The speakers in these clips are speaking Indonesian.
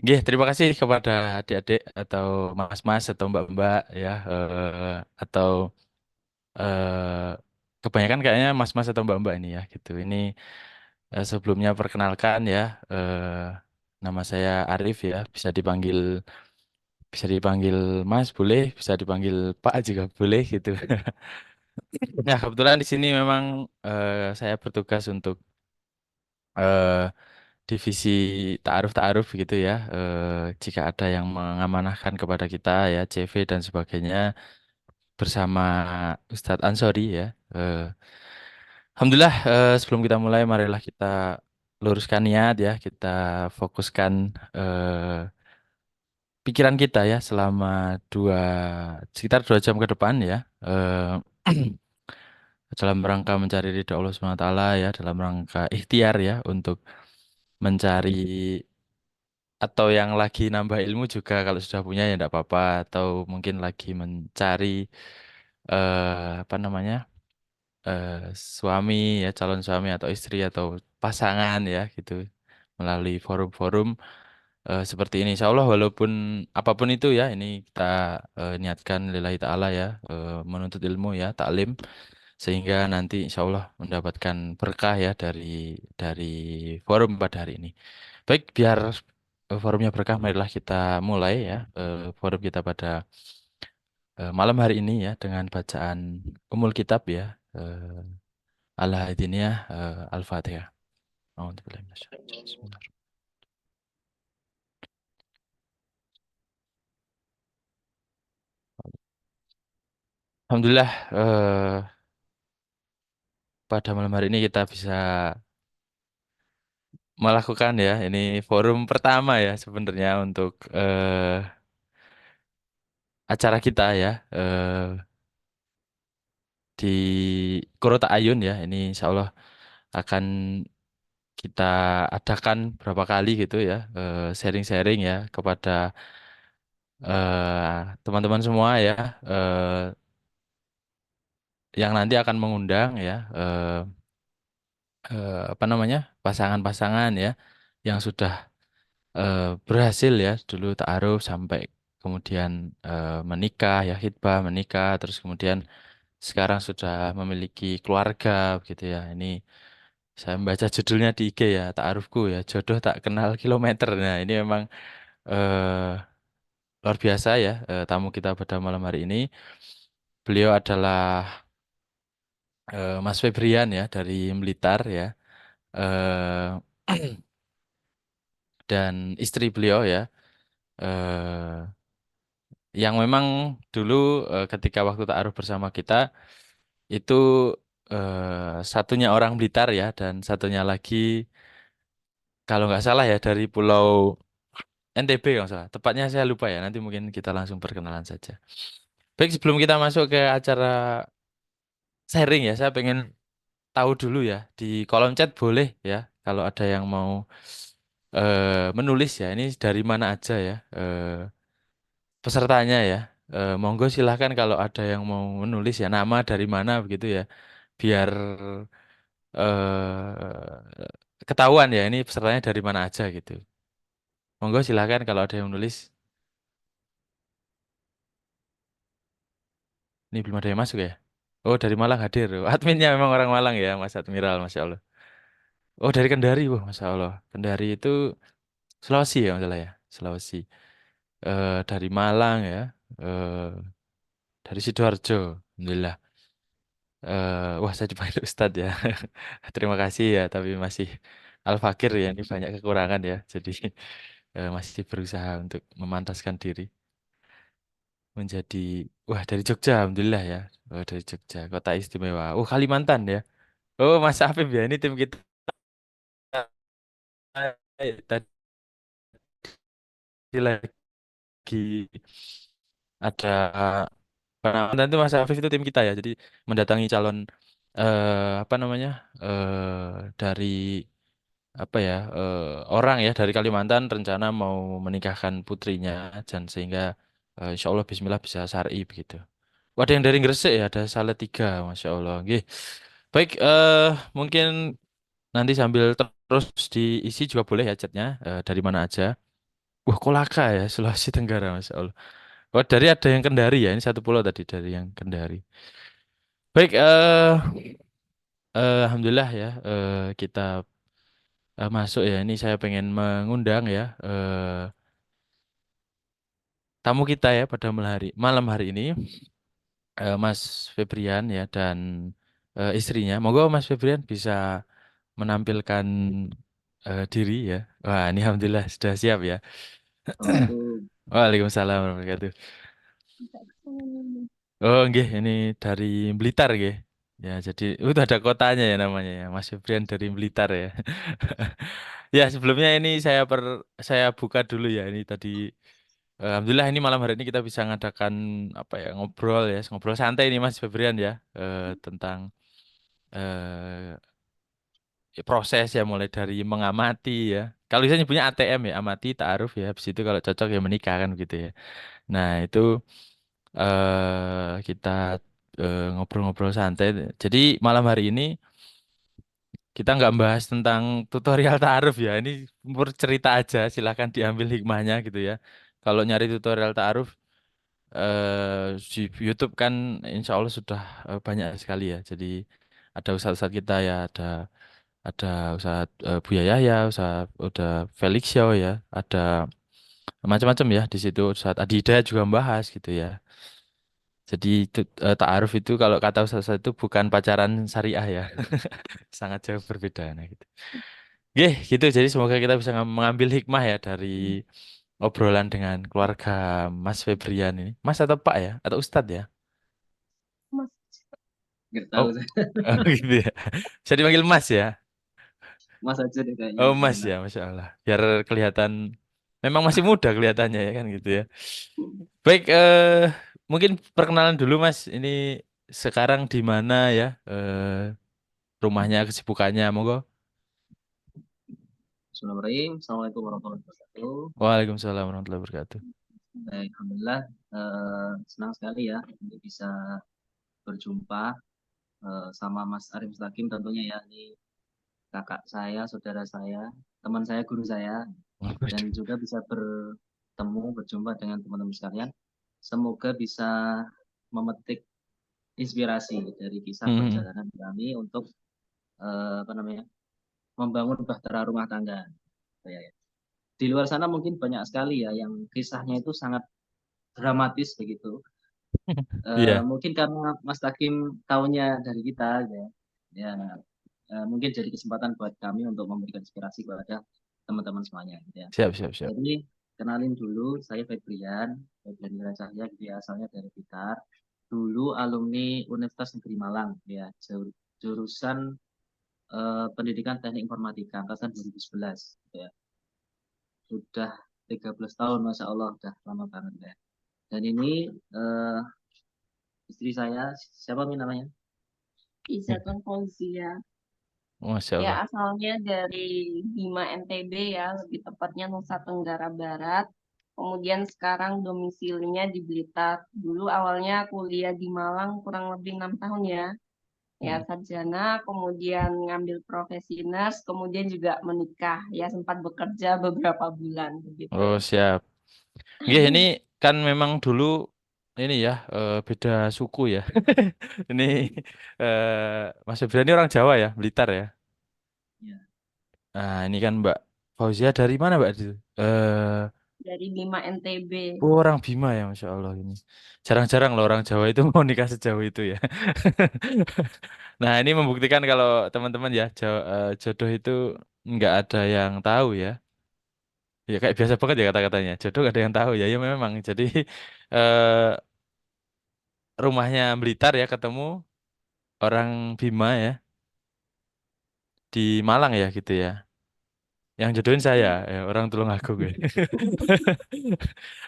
Terima kasih kepada adik-adik atau mas-mas atau mbak-mbak ya, atau eh, kebanyakan kayaknya mas-mas atau mbak-mbak ini ya gitu. Ini sebelumnya perkenalkan ya, nama saya Arif ya, bisa dipanggil Mas boleh, bisa dipanggil Pak juga boleh gitu. Nah kebetulan di sini memang saya bertugas untuk eh, divisi ta'aruf gitu ya. Jika ada yang mengamanahkan kepada kita ya, CV dan sebagainya bersama Ustadz Ansori ya. Alhamdulillah, sebelum kita mulai, marilah kita luruskan niat ya, kita fokuskan pikiran kita ya selama sekitar 2 jam ke depan ya. Dalam rangka mencari ridha Allah Subhanahu wa taala ya, dalam rangka ikhtiar ya untuk mencari atau yang lagi nambah ilmu juga kalau sudah punya ya tidak apa-apa, atau mungkin lagi mencari apa namanya, eh, suami ya, calon suami atau istri atau pasangan ya gitu, melalui forum-forum seperti ini, insya Allah walaupun apapun itu ya, ini kita niatkan lillahi ta'ala ya, menuntut ilmu ya, taklim, sehingga nanti insya Allah mendapatkan berkah ya dari forum pada hari ini. Baik, biar forumnya berkah, marilah kita mulai ya forum kita pada malam hari ini ya dengan bacaan Ummul Kitab ya, Al-Hadiniyah, Al-Fatihah. A'udzubillahi minasyaitonir rajim. Bismillah. Alhamdulillah, pada malam hari ini kita bisa melakukan ya, ini forum pertama ya sebenarnya untuk acara kita ya, di Qurrata Ayun ya. Ini insya Allah akan kita adakan berapa kali gitu ya, sharing-sharing ya kepada teman-teman semua ya, yang nanti akan mengundang ya, apa namanya, pasangan-pasangan ya yang sudah berhasil ya dulu ta'aruf sampai kemudian menikah ya, khitbah menikah, terus kemudian sekarang sudah memiliki keluarga gitu ya. Ini saya membaca judulnya di IG ya, ta'arufku ya, jodoh tak kenal kilometer. Nah, ini memang eh, luar biasa ya, tamu kita pada malam hari ini. Beliau adalah Mas Febrian ya dari Blitar ya. Eh, dan istri beliau ya, eh, yang memang dulu ketika waktu ta'aruf bersama kita itu satunya orang Blitar ya, dan satunya lagi kalau nggak salah ya dari Pulau NTB kalau nggak salah. Tepatnya saya lupa ya. Nanti mungkin kita langsung perkenalan saja. Baik, sebelum kita masuk ke acara sharing ya, saya pengen tahu dulu ya, di kolom chat boleh ya kalau ada yang mau menulis ya. Ini dari mana aja ya pesertanya ya. Monggo silahkan kalau ada yang mau menulis ya, nama dari mana begitu ya, biar ketahuan ya ini pesertanya dari mana aja gitu. Monggo silahkan kalau ada yang menulis. Ini belum ada yang masuk ya. Oh, dari Malang hadir. Adminnya memang orang Malang ya, Mas Admiral, Masya Allah. Oh, dari Kendari, wah, Masya Allah. Kendari itu Sulawesi ya, masalah ya. Sulawesi. Dari Malang ya. Eh, dari Sidoarjo. Alhamdulillah. Wah, saya dipanggil Ustadz ya. Terima kasih ya, tapi masih Al-Fakir ya. Ini banyak kekurangan ya. Jadi masih berusaha untuk memantaskan diri menjadi, wah, dari Jogja, Alhamdulillah ya. Oh, dari Jogja, kota istimewa. Oh, Kalimantan ya. Oh, Mas Afif ya. Ini tim kita tadi lagi ada penanganan itu, Mas Afif itu tim kita ya. Jadi mendatangi calon apa namanya, dari apa ya, orang ya dari Kalimantan rencana mau menikahkan putrinya, dan sehingga insya Allah Bismillah bisa syar'i begitu. Wah, ada yang dari Gresik ya, ada Salatiga, Masya Allah. Nggih. Baik, mungkin nanti sambil terus diisi juga boleh ya chatnya, dari mana aja. Wah, Kolaka ya, Sulawesi Tenggara, Masya Allah. Oh, dari ada yang Kendari ya, ini satu pulau tadi dari yang Kendari. Baik, Alhamdulillah ya, kita masuk ya. Ini saya pengen mengundang ya tamu kita ya pada malam hari ini, Mas Febrian ya dan istrinya. Monggo Mas Febrian bisa menampilkan diri ya. Wah, ini Alhamdulillah sudah siap ya. Assalamualaikum. Waalaikumsalam warahmatullahi wabarakatuh. Oh, nggih, ini dari Blitar nggih. Ya, jadi itu ada kotanya ya namanya ya, Mas Febrian dari Blitar ya. Ya, sebelumnya ini saya buka dulu ya. Ini tadi Alhamdulillah ini malam hari ini kita bisa ngadakan apa ya ngobrol ya, ngobrol santai ini Mas Febrian ya tentang eh, proses ya mulai dari mengamati ya. Kalau saya nyebutnya ATM ya, amati, ta'aruf ya. Habis itu kalau cocok ya menikah kan gitu ya. Nah, itu kita ngobrol-ngobrol santai. Jadi malam hari ini kita nggak bahas tentang tutorial ta'aruf ya. Ini cerita aja, silahkan diambil hikmahnya gitu ya. Kalau nyari tutorial ta'aruf di YouTube kan insya Allah sudah banyak sekali ya. Jadi ada ustadz-ustadz kita ya, ada ustadz Buya Yahya, udah Felix Show ya, ada macam-macam ya di situ. Ustadz Adida juga membahas gitu ya. Jadi itu, ta'aruf itu kalau kata ustadz itu bukan pacaran syariah ya, sangat jauh berbeda nah gitu. Oke, gitu. Jadi semoga kita bisa mengambil hikmah ya dari obrolan dengan keluarga Mas Febrian ini. Mas atau Pak ya? Atau Ustadz ya? Mas, nggak tahu Oh, saya. oh gitu ya. Bisa dipanggil Mas ya? Mas aja deh kayaknya Oh lebih Mas enak. ya, Masya Allah. Biar kelihatan, memang masih muda kelihatannya ya kan gitu ya. Baik, mungkin perkenalan dulu Mas. Ini sekarang di mana ya? Rumahnya, kesibukannya, monggo. Bismillahirrahmanirrahim. Assalamualaikum warahmatullahi wabarakatuh. Waalaikumsalam warahmatullahi wabarakatuh. Baik, Alhamdulillah, senang sekali ya untuk bisa berjumpa sama Mas Arif Mustaqim tentunya ya. Ini kakak saya, saudara saya, teman saya, guru saya, dan Waduh. juga bisa bertemu, berjumpa dengan teman-teman sekalian. Semoga bisa memetik inspirasi dari kisah Hmm. perjalanan kami untuk apa namanya, membangun bahtera rumah tangga. Ya, ya. Di luar sana mungkin banyak sekali ya yang kisahnya itu sangat dramatis begitu. Iya, Mungkin karena Mas Takim tahunya dari kita ya, ya mungkin jadi kesempatan buat kami untuk memberikan inspirasi kepada teman-teman semuanya gitu ya. siap, siap, siap. Jadi kenalin dulu, saya Febrian, Febrian Wiracahya, dia asalnya dari Blitar. Dulu alumni Universitas Negeri Malang ya, jurusan Pendidikan Teknik Informatika angkatan 2011 gitu ya. Sudah 13 tahun, Masya Allah, udah lama banget ya. Dan ini eh, istri saya, siapa Mi namanya? Izatun Fauzia. Masya Ya, Allah. asalnya dari Bima NTB ya, lebih tepatnya Nusa Tenggara Barat. Kemudian sekarang domisilinya di Blitar. Dulu awalnya kuliah di Malang kurang lebih 6 tahun ya. Ya, Hmm. sarjana, kemudian ngambil profesi nurse, kemudian juga menikah. Ya, sempat bekerja beberapa bulan begitu. Oh, siap. Nggih, ini kan memang dulu ini ya beda suku ya. Ini Mas Febrian ini orang Jawa ya, Blitar ya. Ya, Nah, ini kan Mbak Fauzia dari mana Mbak? dari Bima NTB. Oh, orang Bima ya, Masya Allah ini. Jarang-jarang loh orang Jawa itu mau nikah sejauh itu ya. Nah, ini membuktikan kalau teman-teman ya, jodoh itu nggak ada yang tahu ya. Ya kayak biasa banget ya kata-katanya. Jodoh nggak ada yang tahu ya. Ya memang. Jadi eh, rumahnya Blitar ya ketemu orang Bima ya di Malang ya gitu ya. Yang jodohin saya, Iya. ya, orang Tulungagung ya.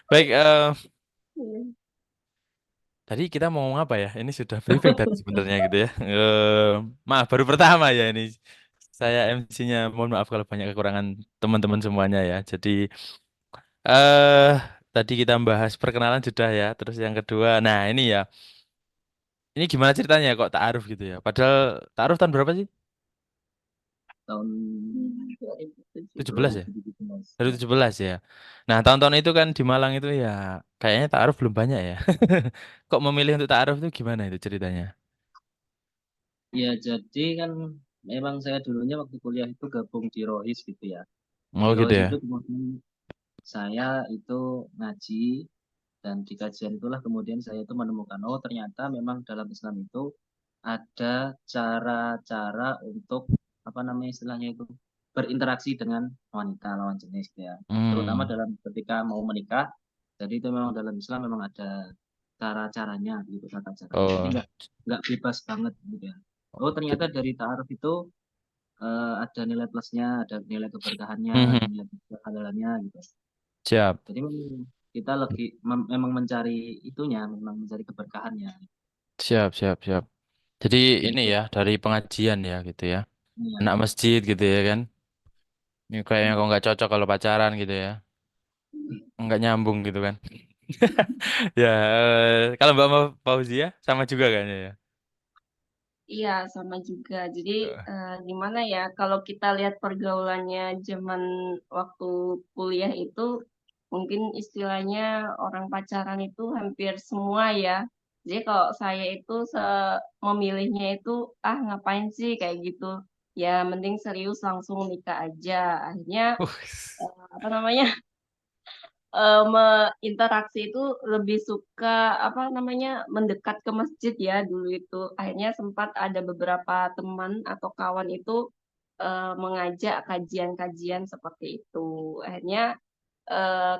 Baik, tadi kita mau ngomong apa ya? Ini sudah briefing tadi sebenarnya gitu ya. Maaf, baru pertama ya ini. Saya MC-nya, mohon maaf kalau banyak kekurangan teman-teman semuanya ya. Jadi, eh tadi kita bahas perkenalan sudah ya. Terus yang kedua, nah ini ya. Ini gimana ceritanya kok ta'aruf gitu ya? Padahal ta'aruf tahun berapa sih? Tahun 17 ya? 2017 Dari ya. 17 ya. Nah, tahun-tahun itu kan di Malang itu ya kayaknya ta'aruf belum banyak ya. Kok memilih untuk ta'aruf itu gimana itu ceritanya? Ya, jadi kan memang saya dulunya waktu kuliah itu gabung di Rohis gitu ya. Di Oh gitu Rohis ya. itu kemudian saya itu ngaji, dan di kajian itulah kemudian saya itu menemukan, oh ternyata memang dalam Islam itu ada cara-cara untuk apa namanya istilahnya itu berinteraksi dengan wanita lawan jenis gitu ya. Terutama Hmm. dalam ketika mau menikah. Jadi itu memang dalam Islam memang ada cara-caranya gitu, tata caranya. Jadi Oh. nggak bebas banget gitu ya. Oh ternyata Jadi- dari ta'aruf itu ada nilai plusnya, ada nilai keberkahannya, ada Mhm. nilai kehalalannya gitu. Siap. Jadi memang kita lagi memang mencari itunya, memang mencari keberkahannya. Siap, siap, siap. Jadi ini Gitu. ya dari pengajian ya gitu ya. Iya. Anak masjid gitu ya kan. Ini kayaknya kok nggak cocok kalau pacaran gitu ya. Nggak nyambung gitu kan. Ya, kalau Mbak Fauzia sama juga kayaknya ya. Iya, sama juga. Jadi Eh, gimana ya, kalau kita lihat pergaulannya zaman waktu kuliah itu, mungkin istilahnya orang pacaran itu hampir semua ya. Jadi kalau saya itu memilihnya itu, ah ngapain sih kayak gitu. Ya mending serius langsung nikah aja. Akhirnya apa namanya, interaksi itu lebih suka apa namanya mendekat ke masjid ya dulu itu. Akhirnya sempat ada beberapa teman atau kawan itu mengajak kajian-kajian seperti itu. Akhirnya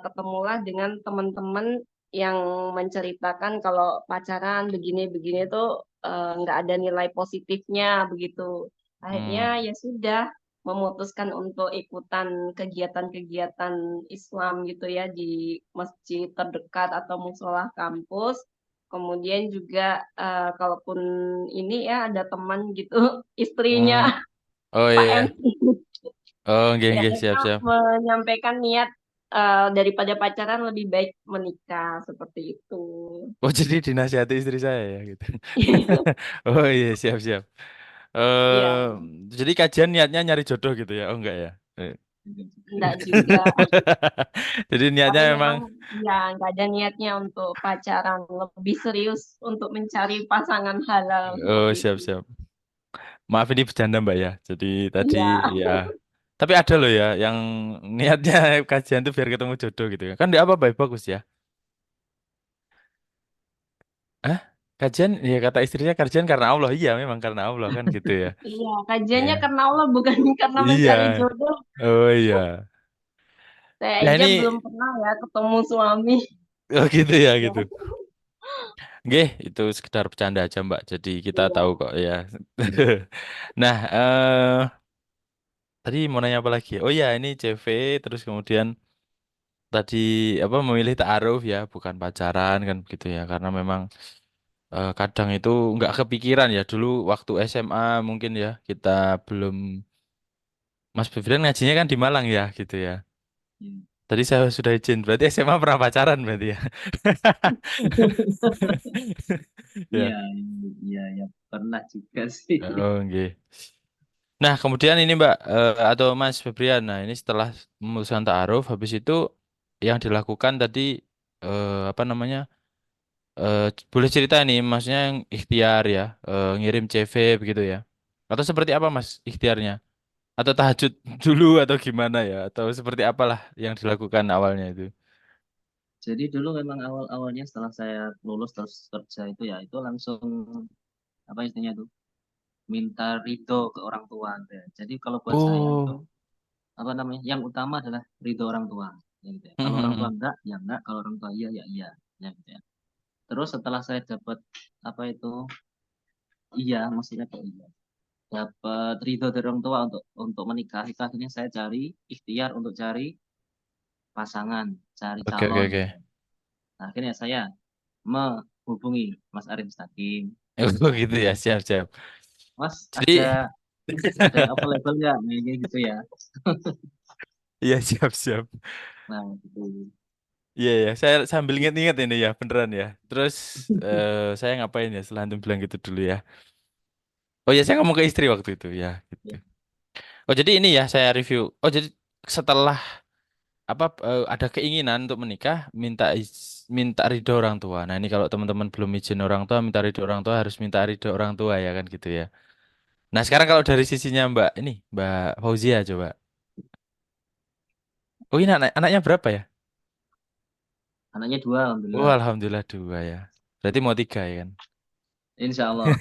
ketemulah dengan teman-teman yang menceritakan kalau pacaran begini-begini tuh nggak ada nilai positifnya begitu. Akhirnya hmm, ya sudah memutuskan untuk ikutan kegiatan-kegiatan Islam gitu ya di masjid terdekat atau musola kampus. Kemudian juga kalaupun ini ya ada teman gitu istrinya hmm. Oh iya, Pak M iya. Oh, nggih, ya nggih, akhirnya siap, siap. menyampaikan niat daripada pacaran lebih baik menikah seperti itu. Oh, jadi dinasihati istri saya ya gitu. Oh iya, siap, siap. Iya, Eh, jadi kajian niatnya nyari jodoh gitu ya? Oh enggak ya? enggak juga. Jadi niatnya Tapi memang, memang ya nggak ada niatnya untuk pacaran, lebih serius untuk mencari pasangan halal oh seperti itu. siap, siap. Maaf ini bercanda Mbak ya. Jadi tadi Iya, ya. Tapi ada loh ya yang niatnya kajian tuh biar ketemu jodoh gitu ya. Kan dia apa baik bagus ya. Hah? Kajian ya kata istrinya kajian karena Allah. Iya memang karena Allah kan gitu ya. iya. Iya. Kajiannya karena Allah bukan karena mencari Iya. jodoh. Oh iya. Saya Ya aja ini belum pernah ya ketemu suami. oh gitu ya Ya, gitu. Nggih, itu sekedar bercanda aja Mbak. Jadi kita tahu iya. kok ya. Nah, tadi mau nanya apa lagi? Oh ya, ini CV terus kemudian tadi apa memilih ta'aruf ya, bukan pacaran kan begitu ya. Karena memang kadang itu nggak kepikiran ya dulu waktu SMA mungkin ya kita belum Mas Febrian ngajinya kan di Malang ya gitu ya. Iya. Tadi saya sudah izin, berarti SMA pernah pacaran berarti ya. Iya, Ya. iya, ya pernah juga sih. Oh, nggih. Nah, kemudian ini Mbak atau Mas Febrian, nah ini setelah memutuskan ta'aruf, habis itu yang dilakukan tadi apa namanya? Boleh cerita nih, maksudnya yang ikhtiar ya, ngirim CV begitu ya. Atau seperti apa Mas ikhtiarnya? Atau tahajud dulu atau gimana ya? Atau seperti apalah yang dilakukan awalnya itu? Jadi dulu memang awal-awalnya setelah saya lulus terus kerja itu ya, itu langsung apa istilahnya tuh, minta ridho ke orang tua gitu ya. Jadi kalau buat saya itu Oh. apa namanya, yang utama adalah ridho orang tua, ya gitu ya. Kalau orang tua enggak, ya enggak. Kalau orang tua iya, ya iya, ya gitu ya. Terus setelah saya dapat apa itu, iya, maksudnya kok iya, dapat ridho dari orang tua untuk menikah, itu akhirnya saya cari ikhtiar untuk cari pasangan, cari Oke, oke, calon oke. gitu. Nah, akhirnya saya menghubungi Mas Arif Mustaqim. Oh Nah, gitu ya, siap, siap. Mas, Jadi ada available nggak? Nah, kayak gitu ya. iya, siap, siap. Nah, gitu. Iya ya, saya sambil inget-inget ini ya, beneran ya. Terus saya ngapain ya setelah antum bilang gitu dulu ya. Oh ya, saya ngomong ke istri waktu itu ya, gitu. Oh, jadi ini ya saya review. Oh, jadi setelah apa ada keinginan untuk menikah, minta ridho orang tua. Nah, ini kalau teman-teman belum izin orang tua, minta ridho orang tua harus minta ridho orang tua ya kan gitu ya. Nah, sekarang kalau dari sisinya Mbak Fauzia coba. Oh, ini anaknya berapa ya? Anaknya dua, Oh, alhamdulillah. alhamdulillah dua ya. Berarti mau tiga ya kan? Insya Allah.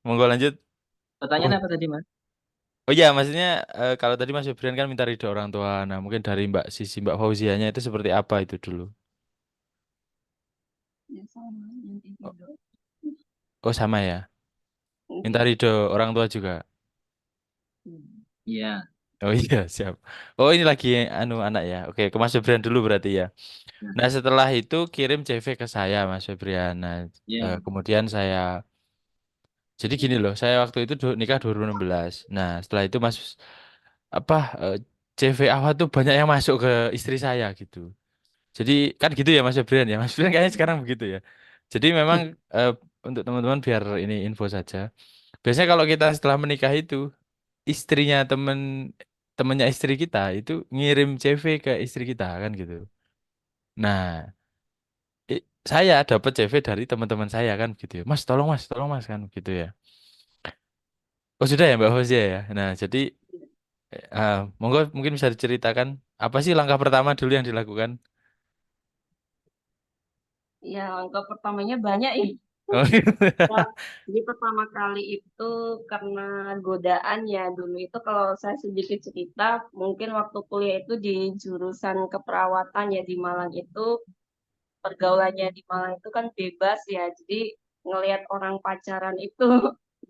Monggo lanjut. Oh, Pertanyaan apa tadi, Mas? oh iya, maksudnya kalau tadi Mas Febrian kan minta ridho orang tua. Nah, mungkin dari Mbak Fauzianya itu seperti apa itu dulu? Ya sama yang Oh, tidur. oh, sama ya. Minta ridho orang tua juga. Iya. Oh iya, siap. Oh, ini lagi anu anak ya. Oke, ke Mas Febrian dulu berarti ya. Nah, Nah, setelah itu kirim CV ke saya, Mas Febrian. Nah, iya. kemudian jadi gini loh, saya waktu itu nikah 2016. Nah, setelah itu Mas apa eh, CV awal tuh banyak yang masuk ke istri saya gitu. Jadi kan gitu ya Mas Febrian ya. Mas Febrian kayaknya sekarang begitu ya. Jadi memang eh, untuk teman-teman biar ini info saja. Biasanya kalau kita setelah menikah itu istrinya temennya istri kita itu ngirim CV ke istri kita kan gitu. Nah, saya dapat CV dari teman-teman saya kan gitu ya. Mas, tolong Mas kan gitu ya. Oh sudah ya Mbak Hosea ya. Nah, jadi monggo mungkin bisa diceritakan apa sih langkah pertama dulu yang dilakukan? Ya, langkah pertamanya banyak ya. Oh, Ya, jadi pertama kali itu karena godaan ya dulu itu kalau saya sedikit cerita mungkin waktu kuliah itu di jurusan keperawatan ya di Malang itu pergaulannya di Malang itu kan bebas ya jadi ngelihat orang pacaran itu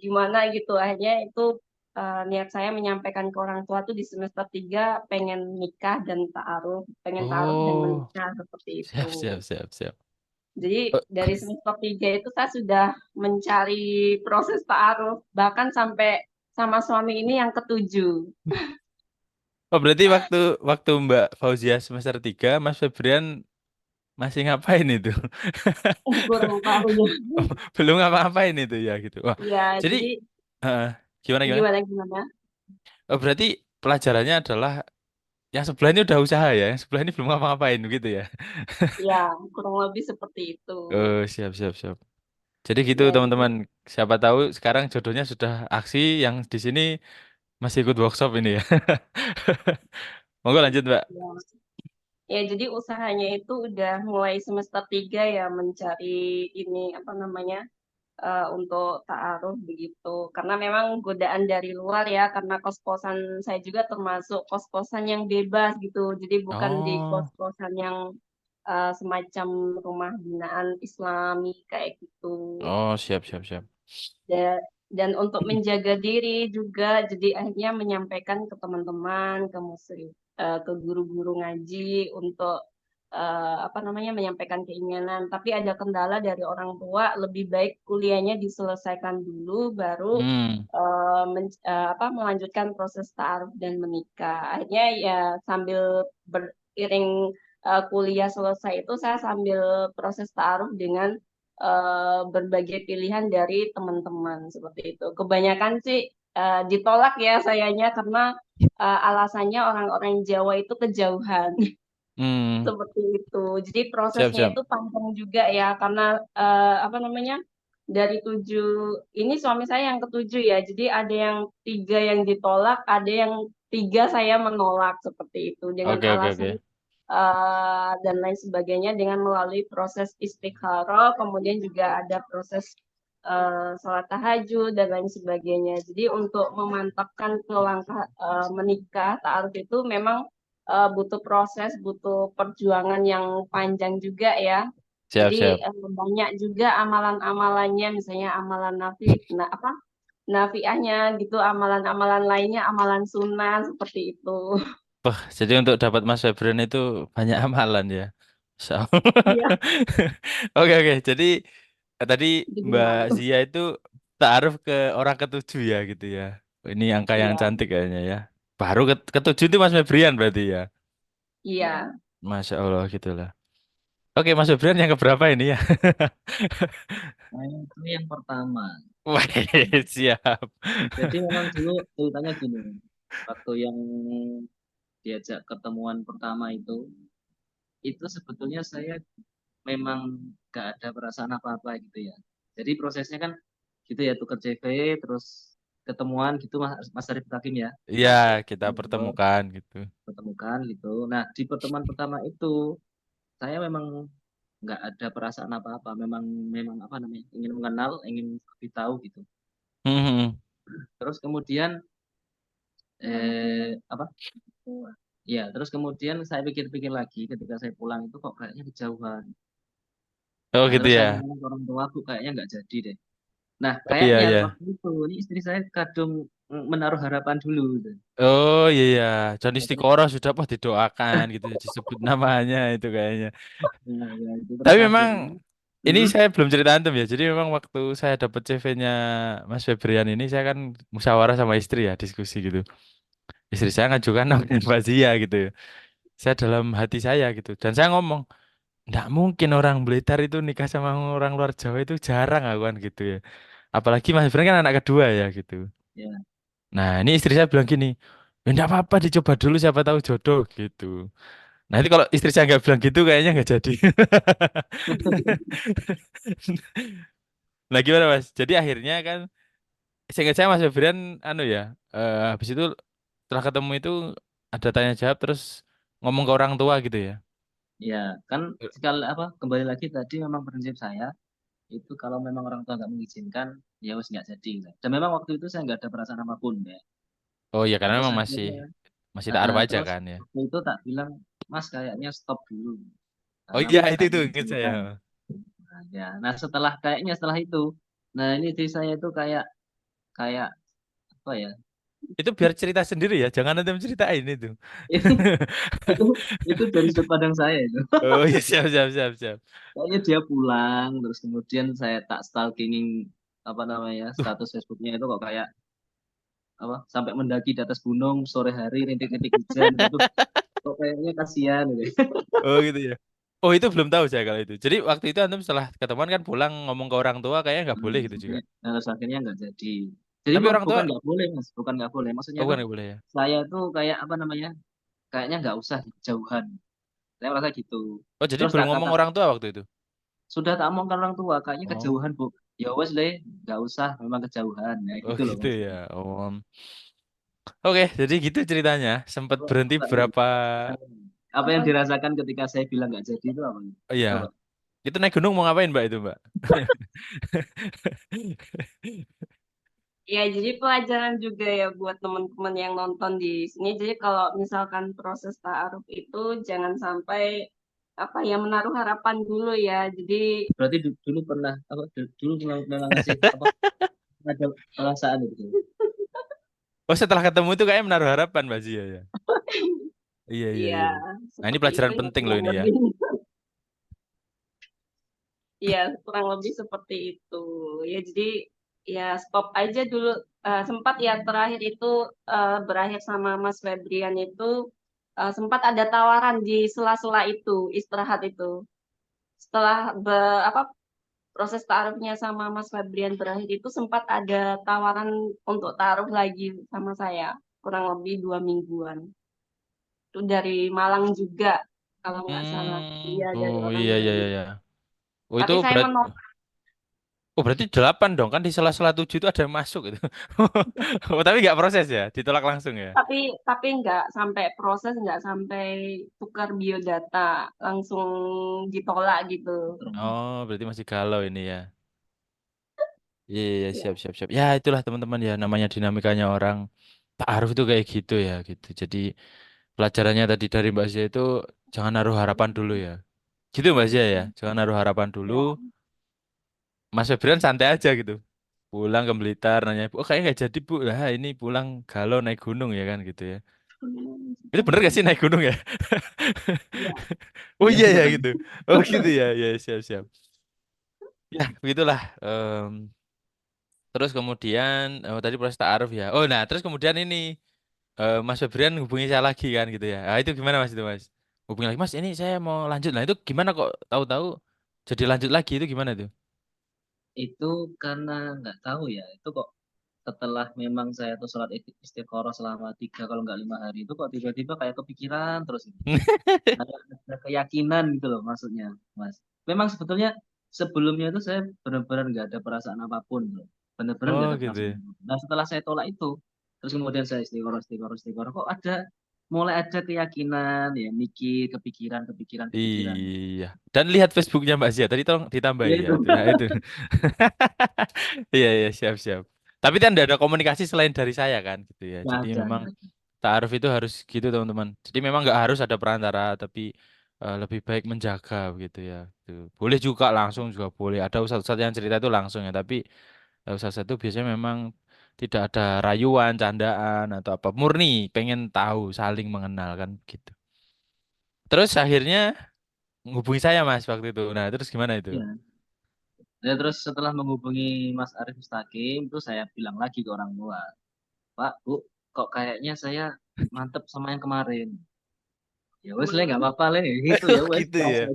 gimana gitu akhirnya itu niat saya menyampaikan ke orang tua tuh di semester 3 pengen nikah dan pengen taaruf dan oh, menikah seperti itu. siap siap siap siap. Jadi Oh, dari semester 3 itu saya sudah mencari proses ta'aruf, bahkan sampai sama suami ini yang ketujuh. oh, berarti waktu waktu Mbak Fauzia semester 3, Mas Febrian masih ngapain itu? Kurang tahu ya. Oh, belum ngapa-ngapain itu ya gitu. Wah, Ya, jadi jadi eh, gimana gimana? gimana? Oh, berarti pelajarannya adalah yang sebelah ini udah usaha ya, yang sebelah ini belum ngapa-ngapain gitu ya. Ya, kurang lebih seperti itu. Oh, siap siap siap. Jadi gitu Ya, jadi teman-teman. Siapa tahu sekarang jodohnya sudah aksi yang di sini masih ikut workshop ini ya. Monggo lanjut, Mbak. ya, ya, jadi usahanya itu udah mulai semester 3 ya mencari ini apa namanya untuk ta'aruf begitu. Karena memang godaan dari luar ya, karena kos-kosan saya juga termasuk kos-kosan yang bebas gitu. Jadi bukan di Oh, kos-kosan yang semacam rumah binaan Islami kayak gitu. oh siap siap siap. Dan untuk menjaga diri juga, jadi akhirnya menyampaikan ke teman-teman, ke muslim, ke guru-guru ngaji untuk apa namanya menyampaikan keinginan. Tapi ada kendala dari orang tua, lebih baik kuliahnya diselesaikan dulu, baru Hmm, apa melanjutkan proses ta'aruf dan menikah. Akhirnya ya sambil beriring kuliah selesai itu saya sambil proses ta'aruf dengan berbagai pilihan dari teman-teman seperti itu. Kebanyakan sih ditolak ya sayanya karena alasannya orang-orang Jawa itu kejauhan hmm, seperti itu. Jadi siap prosesnya siap. itu panjang juga ya karena apa namanya dari 7 ini suami saya yang ketujuh ya. Jadi ada yang 3 yang ditolak, ada yang 3 saya menolak seperti itu dengan Oke oke alasan oke. dan lain sebagainya dengan melalui proses istikharah, kemudian juga ada proses sholat tahajud dan lain sebagainya. Jadi untuk memantapkan ke langkah menikah, ta'aruf itu memang butuh proses, butuh perjuangan yang panjang juga ya. Siap Jadi siap. banyak juga amalan-amalannya, misalnya amalan apa nafiahnya gitu, amalan-amalan lainnya, amalan sunnah seperti itu. Wah, jadi untuk dapat Mas Febrin itu banyak amalan ya. Masya Allah. Iya, Oke oke. Jadi tadi jadi Mbak malu. Zia itu taaruf ke orang ketujuh ya gitu ya. Ini angka yang Iya, cantik kayaknya ya. Baru ketujuh itu Mas Febrian berarti ya. iya. Masya Allah gitulah. Oke, Mas Febrian yang keberapa ini ya? Saya itu yang pertama. Wah, siap. Jadi memang dulu ceritanya gini, waktu yang diajak ketemuan pertama itu sebetulnya saya memang gak ada perasaan apa-apa gitu ya. Jadi prosesnya kan gitu ya, tukar CV, terus ketemuan gitu Mas, Mas Arif Takim ya. Iya, kita Oh, pertemukan gitu. pertemukan gitu. Nah, di pertemuan pertama itu saya memang nggak ada perasaan apa-apa. Memang memang apa namanya, ingin mengenal, ingin lebih tahu gitu. Hmm. Terus kemudian apa? Ya, terus kemudian saya pikir-pikir lagi ketika saya pulang itu kok kayaknya kejauhan. Oh Nah, gitu terus saya ya. ngomong ke orang tua aku kayaknya nggak jadi deh. Nah, Oh, iya kayaknya iya. waktu itu ini istri saya kadung menaruh harapan dulu gitu. Oh iya iya. John Nah, terus, Istiqoroh sudah apa didoakan gitu disebut namanya itu kayaknya. nah, ya, itu terus Tapi memang akhirnya, ini hmm, saya belum cerita antum ya. Jadi memang waktu saya dapat CV-nya Mas Febrian ini saya kan musyawarah sama istri ya, diskusi gitu. Istri saya ngajukan namanya Mbak Zia gitu ya. Saya dalam hati saya gitu. Dan saya ngomong, nggak mungkin orang Blitar itu nikah sama orang luar Jawa itu jarang aku kan gitu ya. Apalagi Mas Febrian kan anak kedua ya gitu. ya. Nah, ini istri saya bilang gini, ya enggak apa-apa dicoba dulu siapa tahu jodoh gitu. Nah, itu kalau istri saya nggak bilang gitu kayaknya nggak jadi. Nah, gimana Mas? Jadi akhirnya kan, seingat saya Mas Febrian, anu ya, habis itu setelah ketemu itu ada tanya jawab terus ngomong ke orang tua gitu ya. Ya, kan sekali apa kembali lagi tadi memang prinsip saya itu kalau memang orang tua nggak mengizinkan ya wes nggak jadi. Dan memang waktu itu saya nggak ada perasaan apapun ya. Oh iya, Nah, karena terus memang masih akhirnya masih taaruf aja terus kan ya. waktu itu tak bilang Mas kayaknya stop dulu Oh karena iya, Mas itu kayaknya ingat saya. kejauhan. Nah, ya. Nah, setelah itu, nah ini di saya itu kayak kayak apa ya? Itu biar cerita sendiri ya, jangan nanti menceritain itu. itu itu dari sudut pandang saya itu. Oh iya, siap siap siap siap. Kayaknya dia pulang, terus kemudian saya tak stalkingin apa namanya status Facebooknya itu kok kayak apa sampai mendaki di atas gunung sore hari rintik-rintik hujan itu kok kayaknya kasihan gitu. Oh gitu ya. Oh itu belum tahu saya kalau itu. Jadi waktu itu antum setelah ketemuan kan pulang ngomong ke orang tua kayaknya nggak boleh gitu juga. Terus akhirnya nggak jadi. Jadi Tapi orang tua, bukan nggak boleh mas, bukan nggak boleh. Maksudnya oh tuh bukan nggak boleh ya. saya tuh kayak apa namanya, kayaknya nggak usah jauhan. Saya merasa gitu. Oh jadi Terus belum tak kata ngomong orang tua waktu itu. sudah tak omongkan orang tua, kayaknya Oh, kejauhan bu. Ya wes deh, nggak usah, memang kejauhan. Ya oh gitu loh gitu mas. ya. Oh, oke. Jadi gitu ceritanya. Sempat Coba, berhenti coba ini. berapa? Apa yang dirasakan ketika saya bilang nggak jadi itu apa? Oh iya. Coba. Itu naik gunung mau ngapain Mbak itu Mbak? Ya, jadi pelajaran juga ya buat teman-teman yang nonton di sini. Jadi kalau misalkan proses ta'aruf itu jangan sampai apa ya menaruh harapan dulu ya. Jadi Berarti dulu pernah apa? Dulu memang masih apa? Ada perasaan gitu. Oh setelah ketemu itu kayaknya menaruh harapan Mbak Zia ya. Iya iya ya iya. Nah ini seperti itu pelajaran ya penting loh kurang ini ya. lebih. Iya, kurang lebih seperti itu. Ya, jadi ya stop aja dulu. Sempat ya terakhir itu berakhir sama Mas Febrian itu sempat ada tawaran di sela-sela itu, istirahat itu. Setelah apa proses taarufnya sama Mas Febrian berakhir itu sempat ada tawaran untuk taaruf lagi sama saya, kurang lebih 2 mingguan. Itu dari Malang juga, kalau nggak salah. Iya, dari Oh orang iya iya Bali. iya. Iya. Oh itu Tapi saya berat. menolak. Oh berarti 8 dong kan di sela-sela 7 itu ada yang masuk itu. Oh tapi nggak proses ya, ditolak langsung ya. Tapi nggak sampai proses, nggak sampai tukar biodata, langsung ditolak gitu. Oh berarti masih galau ini ya. Iya iya iya, siap siap siap. Ya itulah teman-teman ya namanya dinamikanya orang. Taaruf itu kayak gitu ya gitu. Jadi pelajarannya tadi dari Mbak Zia itu jangan naruh harapan dulu ya. Gitu Mbak Zia ya, jangan naruh harapan dulu. Ya. Mas Febrian santai aja gitu. Pulang ke Blitar nanya, oh kayaknya nggak jadi Bu. Lah ini pulang galau naik gunung ya kan gitu ya. Itu bener gak sih naik gunung ya? Ya. Oh Ya iya ya betul. gitu. Oh gitu ya, ya siap siap. Ya begitulah. Terus kemudian tadi proses taaruf ya. Oh nah terus kemudian ini Mas Febrian hubungi saya lagi kan gitu ya. Ah itu gimana Mas itu Mas? hubungi lagi, Mas, ini saya mau lanjut. Nah, itu gimana kok tahu-tahu jadi lanjut lagi, itu gimana tuh? Itu karena nggak tahu ya, itu kok setelah memang saya tuh sholat istiqoroh selama 3 kalau nggak 5 hari itu kok tiba-tiba kayak kepikiran terus gitu. Ada keyakinan gitu loh maksudnya, Mas. Memang sebetulnya sebelumnya itu saya benar-benar nggak ada perasaan apapun loh. Benar-benar nggak Oh ada gitu perasaan ya. apapun. Nah setelah saya tolak itu, terus kemudian saya istiqoroh, istiqoroh, istiqoroh, kok ada mulai ada keyakinan ya, mikir, kepikiran, kepikiran, kepikiran. Iya. Dan lihat Facebooknya Mbak Zia. Tadi tolong ditambahi Ya ya itu. itu. Nah, itu. Iya, iya, siap, siap. Tapi kan tidak ada komunikasi selain dari saya kan gitu ya. Nggak Jadi ada, memang nggak ada. ta'aruf itu harus gitu teman-teman. Jadi memang nggak harus ada perantara, tapi lebih baik menjaga gitu ya. Gitu. Boleh juga langsung juga boleh. Ada ustadz-ustadz yang cerita itu langsung ya. Tapi ustadz itu biasanya memang tidak ada rayuan, candaan atau apa. Murni pengen tahu, saling mengenal kan gitu. Terus akhirnya menghubungi saya Mas waktu itu. Nah, terus gimana itu? Ya. Ya, terus setelah menghubungi Mas Arif Mustaqim, itu saya bilang lagi ke orang tua, Pak, Bu, kok kayaknya saya mantep sama yang kemarin. Ya wes lah, nggak apa-apa lah, gitu ya Oh wes. gitu ya.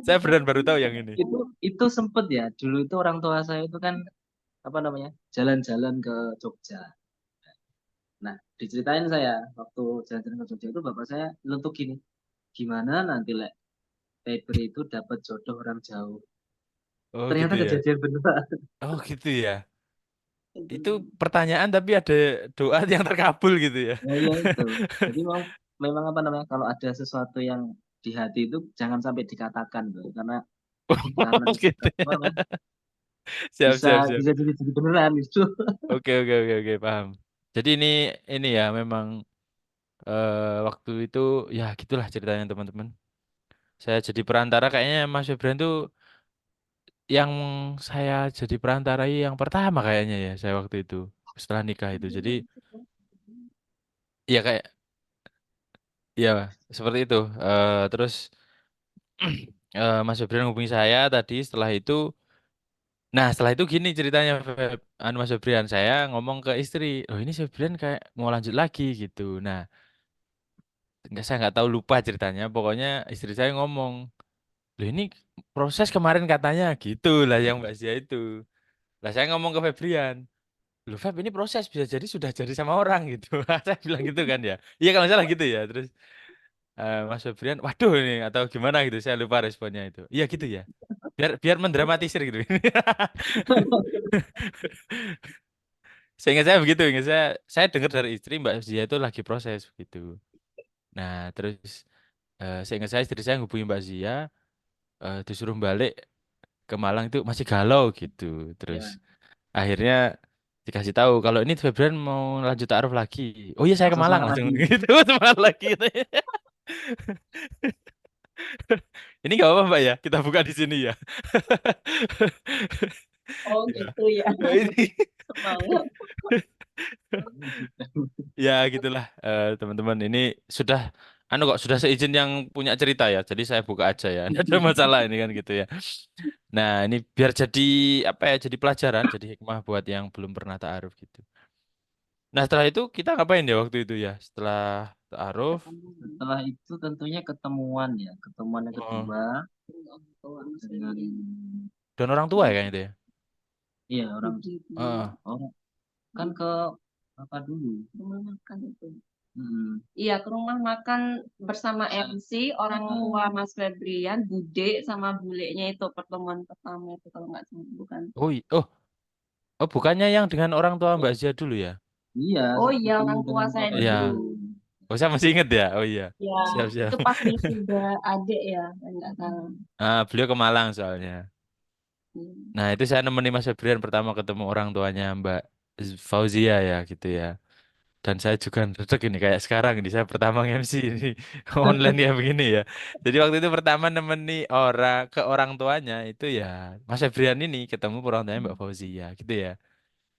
Saya beneran baru tahu yang ini. Itu sempet ya, dulu itu orang tua saya itu kan apa namanya, jalan-jalan ke Jogja. Nah, diceritain saya waktu jalan-jalan ke Jogja itu bapak saya lentuk gini, gimana nanti lek Febri itu dapat jodoh orang jauh. Oh gitu Ternyata ya. kejadian beneran. Oh gitu ya. Itu pertanyaan tapi ada doa yang terkabul gitu ya. Ya, ya itu. Jadi memang apa namanya, kalau ada sesuatu yang di hati itu jangan sampai dikatakan tuh, karena Oh gitu apa ya. namanya, Siap, bisa siap, siap. bisa jadi beneran itu. Oke, oke, oke, oke, paham. Jadi ini ya memang waktu itu ya gitulah ceritanya teman-teman. Saya jadi perantara kayaknya Mas Febrian tuh yang saya jadi perantara yang pertama kayaknya ya saya waktu itu setelah nikah itu. Jadi ya kayak ya seperti itu. Terus Mas Febrian hubungi saya tadi setelah itu. Nah setelah itu gini ceritanya Mas Febrian saya ngomong ke istri, oh ini Febrian kayak mau lanjut lagi gitu. Nah saya nggak tahu lupa ceritanya. Pokoknya istri saya ngomong, loh ini proses kemarin katanya gitu lah yang Mbak Zia itu. Lah saya ngomong ke Febrian, loh Feb ini proses bisa jadi sudah jadi sama orang gitu. Saya bilang gitu kan ya. Iya kalau nggak salah gitu ya. Terus Mas Febrian, waduh ini atau gimana gitu. Saya lupa responnya itu. Iya gitu ya. Biar biar mendramatisir gitu. Seingat saya begitu, ingat saya dengar dari istri Mbak Zia itu lagi proses gitu. Nah, terus seingat saya istri saya hubungi Mbak Zia, disuruh balik ke Malang itu masih galau gitu. Terus Ya, akhirnya dikasih tahu kalau ini Febrian mau lanjut taruh lagi. Oh iya saya ke langsung Malang semangat langsung lagi. gitu, semangat lagi gitu. Ini nggak apa-apa Mbak ya, kita buka di sini ya. Oh Ya. gitu ya, Ini semangat. ya gitulah teman-teman ini sudah kok sudah seizin yang punya cerita ya. Jadi saya buka aja ya. Tidak ada masalah ini kan gitu ya. Nah, ini biar jadi apa ya? Jadi pelajaran, jadi hikmah buat yang belum pernah ta'aruf gitu. Nah, setelah itu kita ngapain ya waktu itu ya? Setelah ta'aruf, Setelah itu tentunya ketemuan ya, ketemuan yang oh, kedua dengan dan orang tua ya kayaknya itu ya. iya orang Heeh. orang kan ke apa dulu. Rumah makan itu. Hmm. Iya, ke rumah makan bersama MC, orang tua Mas Febrian, Bude sama bulenya itu pertemuan pertama itu kalau nggak salah, bukan? Oh, bukannya yang dengan orang tua Mbak Zia dulu ya? Iya, Oh iya, ketemu orang tua dengan saya bapak Iya. dulu. dulu. Oh, saya masih inget ya. Oh iya. Ya, Siap, siap. itu pas wisuda adik ya, kalau nggak salah. Beliau ke Malang soalnya. Hmm. Nah, itu saya nemenin Mas Febrian pertama ketemu orang tuanya Mbak Fauzia ya gitu ya. Dan saya juga redek ini kayak sekarang ini saya pertama MC ini online ya begini ya. Jadi waktu itu pertama nemeni ke orang tuanya itu ya Mas Febrian ini ketemu orang tuanya Mbak Fauzia gitu ya.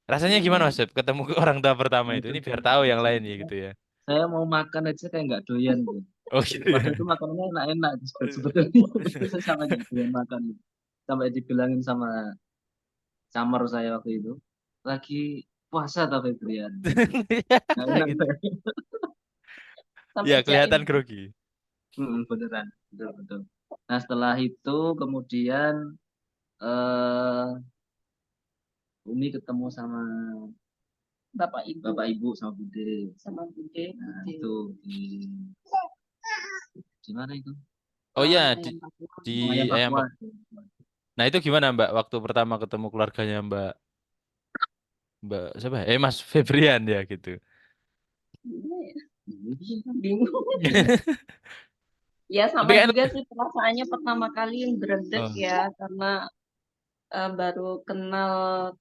Rasanya gimana Mas Feb ketemu ke orang tua pertama Nah, itu? Ini biar tahu yang lain ya gitu ya. saya mau makan aja kayak nggak doyan gitu. Oh gitu Padahal ya. itu makanannya enak-enak sebetulnya. Itu saya sampai nggak doyan makan. Sampai dibilangin sama camar saya waktu itu, lagi puasa atau Febrian? Nggak enak. Gitu. Ya Sampai kelihatan Jaim. grogi. Beneran, betul betul. Nah setelah itu kemudian eh Umi ketemu sama Bapak bapak ibu sama bude. sama Bude, Nah Bude. itu di mana itu? Oh ya, Ayam di Pakwan. Ayam ayam. Pakua. Nah itu gimana Mbak waktu pertama ketemu keluarganya Mbak Mbak siapa? Mas Febrian ya gitu. Gimana ya? Hmm. Bingung. Ya Tapi sama kan, juga sih perasaannya pertama kali berdek oh, ya karena baru kenal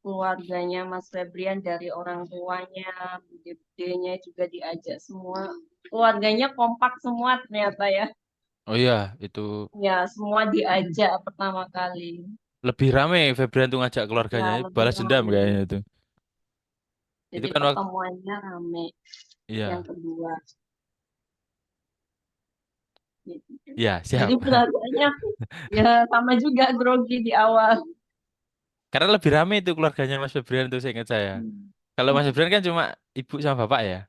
keluarganya Mas Febrian dari orang tuanya, bude-budenya juga diajak semua. Keluarganya kompak semua ternyata ya. oh iya itu Ya, semua diajak pertama kali. lebih rame Febrian tuh ngajak keluarganya, Ya, lebih balas dendam rame. kayaknya itu. Itu Jadi kan waktu, pertemuannya rame yang iya, kedua. Gitu. iya Jadi siap. perasaannya ya sama juga grogi di awal. Karena lebih rame itu keluarganya Mas Febrian tuh saya ingat saya. Hmm. Kalau Mas Febrian kan cuma ibu sama bapak ya.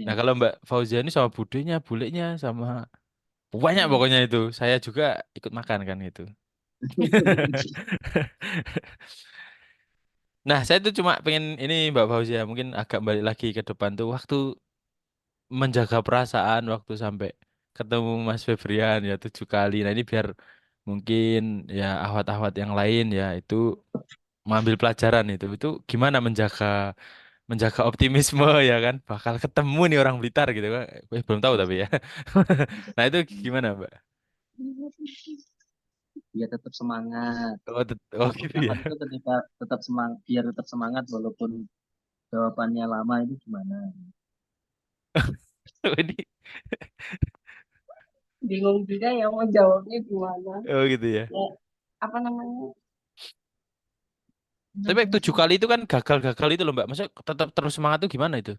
Nah Iya. kalau Mbak Fauzia ini sama budenya, bulenya, sama banyak Hmm. pokoknya itu. Saya juga ikut makan kan itu. Nah, saya tuh cuma pengen ini Mbak Fauzia mungkin agak balik lagi ke depan tuh waktu menjaga perasaan waktu sampai ketemu Mas Febrian ya 7 kali. Nah, ini biar mungkin ya ahwat-ahwat yang lain ya itu mengambil pelajaran itu. Itu gimana menjaga menjaga optimisme ya kan bakal ketemu nih orang Blitar gitu kan. Belum tahu tapi ya. Nah, itu gimana, Mbak? Biar tetap semangat. Oh gitu ya. Ahmad itu ketika tetap semangat, biar tetap semangat walaupun jawabannya lama itu gimana? Ini Bingung juga ya mau jawabnya gimana. oh gitu ya. Ya, apa namanya? Tapi 7 kali itu kan gagal-gagal itu loh Mbak. Maksudnya tetap terus semangat tuh gimana itu?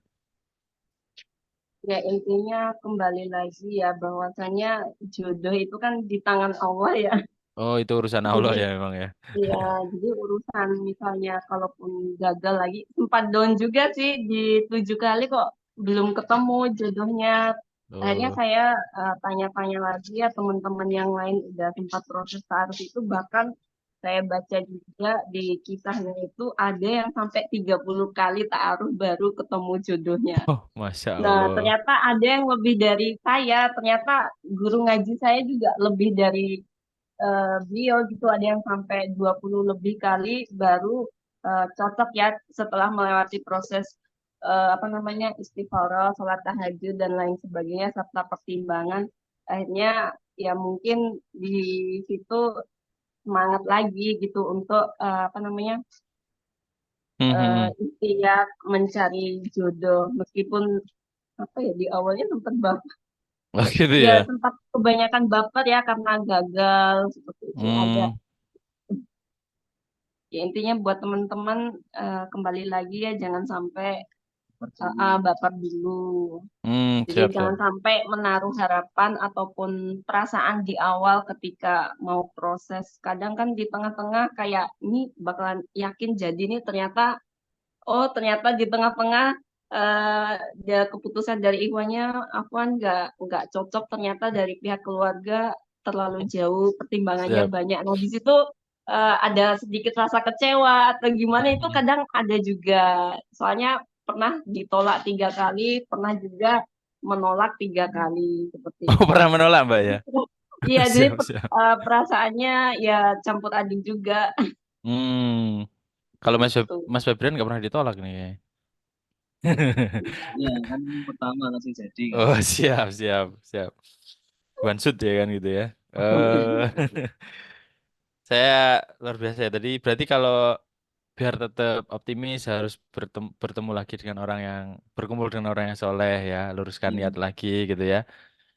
Ya intinya kembali lagi ya bahwasanya jodoh itu kan di tangan Allah ya. Oh itu urusan Allah Jadi ya memang ya. ya, jadi urusan misalnya kalaupun gagal lagi, sempat down juga sih di 7 kali kok belum ketemu jodohnya. Akhirnya Oh, saya tanya-tanya lagi ya teman-teman yang lain udah sempat proses taaruf itu bahkan saya baca juga di kisahnya itu ada yang sampai 30 kali taaruf baru ketemu jodohnya. oh Masya Nah, Allah. ternyata ada yang lebih dari saya. Ternyata guru ngaji saya juga lebih dari beliau gitu ada yang sampai 20 lebih kali baru cocok ya setelah melewati proses apa namanya istikharah, sholat tahajud dan lain sebagainya serta pertimbangan akhirnya ya mungkin di situ semangat lagi gitu untuk apa namanya Hmm, hmm, hmm. ikhtiar mencari jodoh meskipun apa ya di awalnya sempat Oh gitu ya ya. sempat kebanyakan baper ya karena gagal seperti itu ada. Hmm, Ya intinya buat teman-teman kembali lagi ya jangan sampai Percuma. baper dulu. Jadi siap siap. jangan sampai menaruh harapan ataupun perasaan di awal ketika mau proses. Kadang kan di tengah-tengah kayak ini bakalan yakin jadi nih ternyata oh ternyata di tengah-tengah eh ada keputusan dari ikhwannya Afwan nggak cocok ternyata dari pihak keluarga terlalu jauh pertimbangannya Siap. banyak. Nah di situ ada sedikit rasa kecewa atau gimana itu Hmm. kadang ada juga. Soalnya pernah ditolak 3 kali, pernah juga menolak 3 kali seperti Oh itu. pernah menolak Mbak ya. Iya jadi Siap siap. perasaannya ya campur aduk juga Hmm. Kalau gitu. Mas Febrian nggak pernah ditolak nih. Iya kan pertama langsung jadi kan. Oh siap siap siap. One shoot ya kan gitu ya. Saya luar biasa ya. Tadi berarti kalau biar tetap optimis harus bertemu lagi dengan orang yang berkumpul dengan orang yang soleh ya, luruskan Iya. niat lagi gitu ya.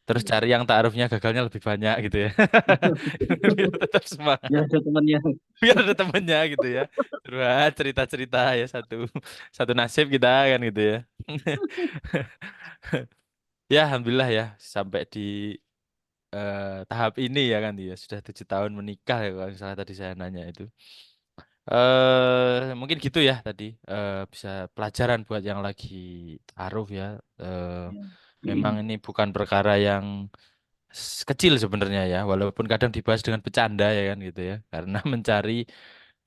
Terus Iya. cari yang taarufnya gagalnya lebih banyak gitu ya. Biar tetap Ya semangat, ada temennya. biar ada temennya gitu ya. Curhat cerita-cerita ya satu satu nasib kita kan gitu ya. Ya alhamdulillah ya sampai di tahap ini ya kan ya sudah 7 tahun menikah ya kalau misalnya tadi saya nanya itu. Mungkin gitu ya tadi bisa pelajaran buat yang lagi taruh ya. Eh, Ya. Memang ini bukan perkara yang kecil sebenarnya ya, walaupun kadang dibahas dengan bercanda ya kan gitu ya, karena mencari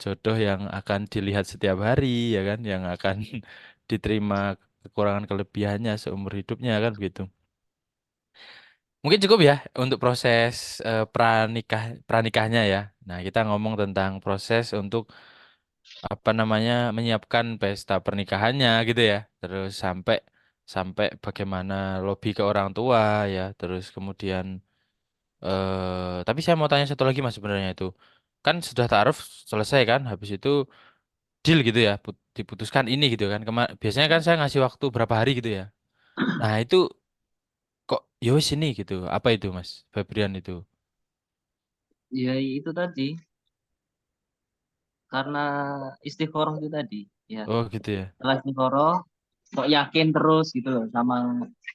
jodoh yang akan dilihat setiap hari ya kan, yang akan diterima kekurangan kelebihannya seumur hidupnya kan begitu. Mungkin cukup ya untuk proses pranikahnya ya. Nah, kita ngomong tentang proses untuk apa namanya menyiapkan pesta pernikahannya gitu ya. Terus sampai sampai bagaimana lobby ke orang tua ya. Terus kemudian tapi saya mau tanya satu lagi Mas sebenarnya itu. Kan sudah taaruf selesai kan, habis itu deal gitu ya, diputuskan ini gitu kan. Biasanya kan saya ngasih waktu berapa hari gitu ya. Nah, itu kok ya wis ini gitu. Apa itu Mas Febrian itu? Ya itu tadi, karena istiqoroh itu tadi. Ya, Oh gitu ya. setelah istiqoroh, kok yakin terus gitu loh sama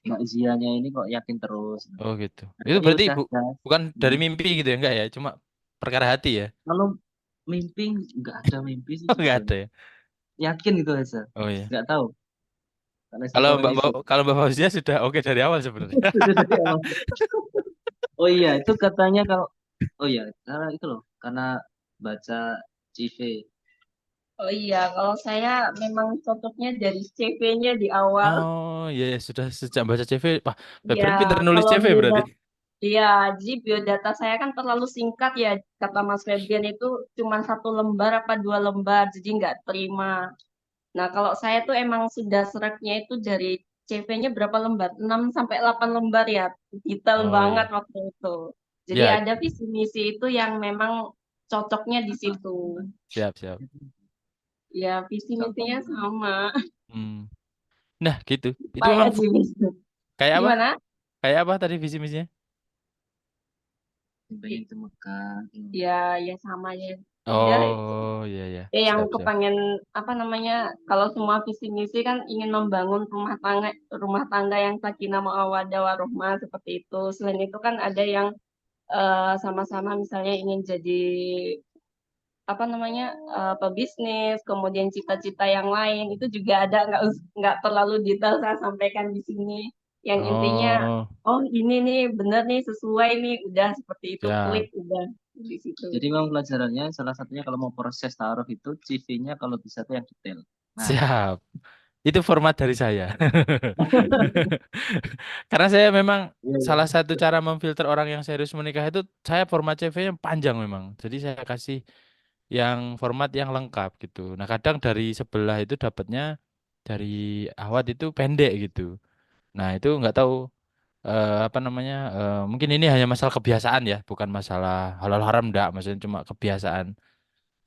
Mbak Zianya ini kok yakin terus. Oh gitu. Nah, Itu ya berarti udah gas. bukan dari Hmm. mimpi gitu ya, enggak ya? Cuma perkara hati ya? Kalau mimpi nggak ada mimpi sih Oh enggak ada sebetulnya. ya? Yakin gitu aja. Oh iya. Nggak tahu. Karena istiqoroh ini Kalau Mbak Fauzia sudah oke dari awal sebenarnya. sudah dari awal. Oh iya, itu katanya kalau oh iya, karena itu loh, karena baca CV. Oh iya, kalau saya memang cocoknya dari CV-nya di awal. Oh iya, iya, sudah sejak baca CV. Wah, Ya, Febrian pinter nulis kalau CV berarti. biodata, ya, jadi biodata saya kan terlalu singkat ya, kata Mas Febrian itu cuma 1 lembar apa 2 lembar, jadi nggak terima. Nah, kalau saya tuh emang sudah sereknya itu dari CV-nya berapa lembar? 6 sampai 8 lembar ya, detail Oh banget iya. waktu itu. Jadi Ya, ada visi misi itu yang memang cocoknya di situ. siap, siap. Ya, visi misinya sama. Hmm. Nah, gitu. Itu Supaya memang di kayak apa? gimana? Kayak apa tadi visi misinya? Pengen ke Mekah. Ya, ya sama ya. Ya, Oh iya, iya. yang Siap, siap. kepengen apa namanya? Kalau semua visi misi kan ingin membangun rumah tangga yang sakinah mawaddah warahmah seperti itu. Selain itu kan ada yang sama-sama misalnya ingin jadi apa namanya pebisnis, kemudian cita-cita yang lain itu juga ada nggak terlalu detail saya sampaikan di sini. Yang intinya, Oh, oh ini nih bener nih sesuai nih, udah seperti itu klik siap. udah di situ. Jadi memang pelajarannya salah satunya kalau mau proses taruh itu CV-nya kalau bisa tuh yang detail. Nah, Siap. Itu format dari saya. Karena saya memang iya, iya. salah satu cara memfilter orang yang serius menikah itu saya format CV-nya panjang memang. Jadi saya kasih yang format yang lengkap gitu. Nah, kadang dari sebelah itu dapatnya dari awat itu pendek gitu. Nah, itu nggak tahu apa namanya mungkin ini hanya masalah kebiasaan ya, bukan masalah halal haram enggak, maksudnya cuma kebiasaan.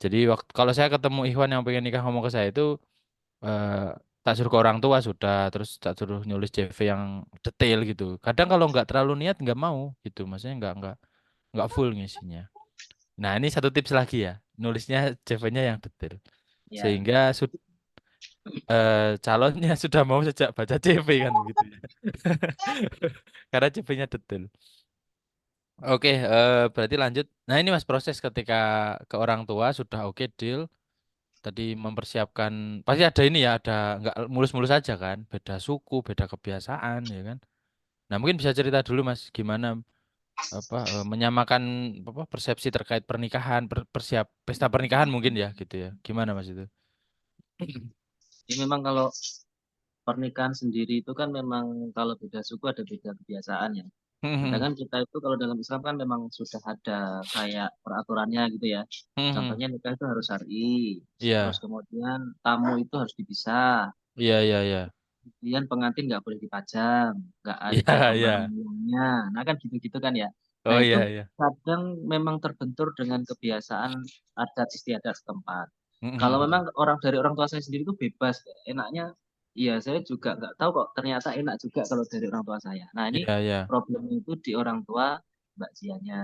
Jadi waktu kalau saya ketemu Ikhwan yang pengen nikah ngomong ke saya itu eh, tak suruh ke orang tua sudah, terus tak suruh nulis CV yang detail gitu. Kadang kalau nggak terlalu niat nggak mau gitu, maksudnya nggak full ngisinya. Nah ini satu tips lagi ya, nulisnya CV-nya yang detail, Ya, sehingga calonnya sudah mau sejak baca CV kan begitu ya. Karena CV-nya detail. Oke, berarti lanjut. Nah ini mas proses ketika ke orang tua sudah oke deal. Tadi mempersiapkan pasti ada ini ya ada nggak mulus-mulus aja kan beda suku beda kebiasaan ya kan nah mungkin bisa cerita dulu mas gimana apa menyamakan apa persepsi terkait pernikahan persiap pesta pernikahan mungkin ya gitu ya gimana mas itu. ini memang kalau pernikahan sendiri itu kan memang kalau beda suku ada beda kebiasaan ya. Sedangkan kita itu kalau dalam Islam kan memang sudah ada kayak peraturannya gitu ya. Contohnya nikah itu harus syar'i, terus Iya kemudian tamu itu harus dipisah, iya iya iya kemudian pengantin nggak boleh dipajang, nggak iya ada iya pembagiannya. Nah kan gitu-gitu kan ya. Nah oh itu iya iya. kadang memang terbentur dengan kebiasaan adat istiadat setempat. Kalau memang dari orang tua saya sendiri itu bebas, enaknya, iya saya juga nggak tahu kok ternyata enak juga kalau dari orang tua saya. Nah ini Iya iya. problemnya itu di orang tua Mbak Zianya.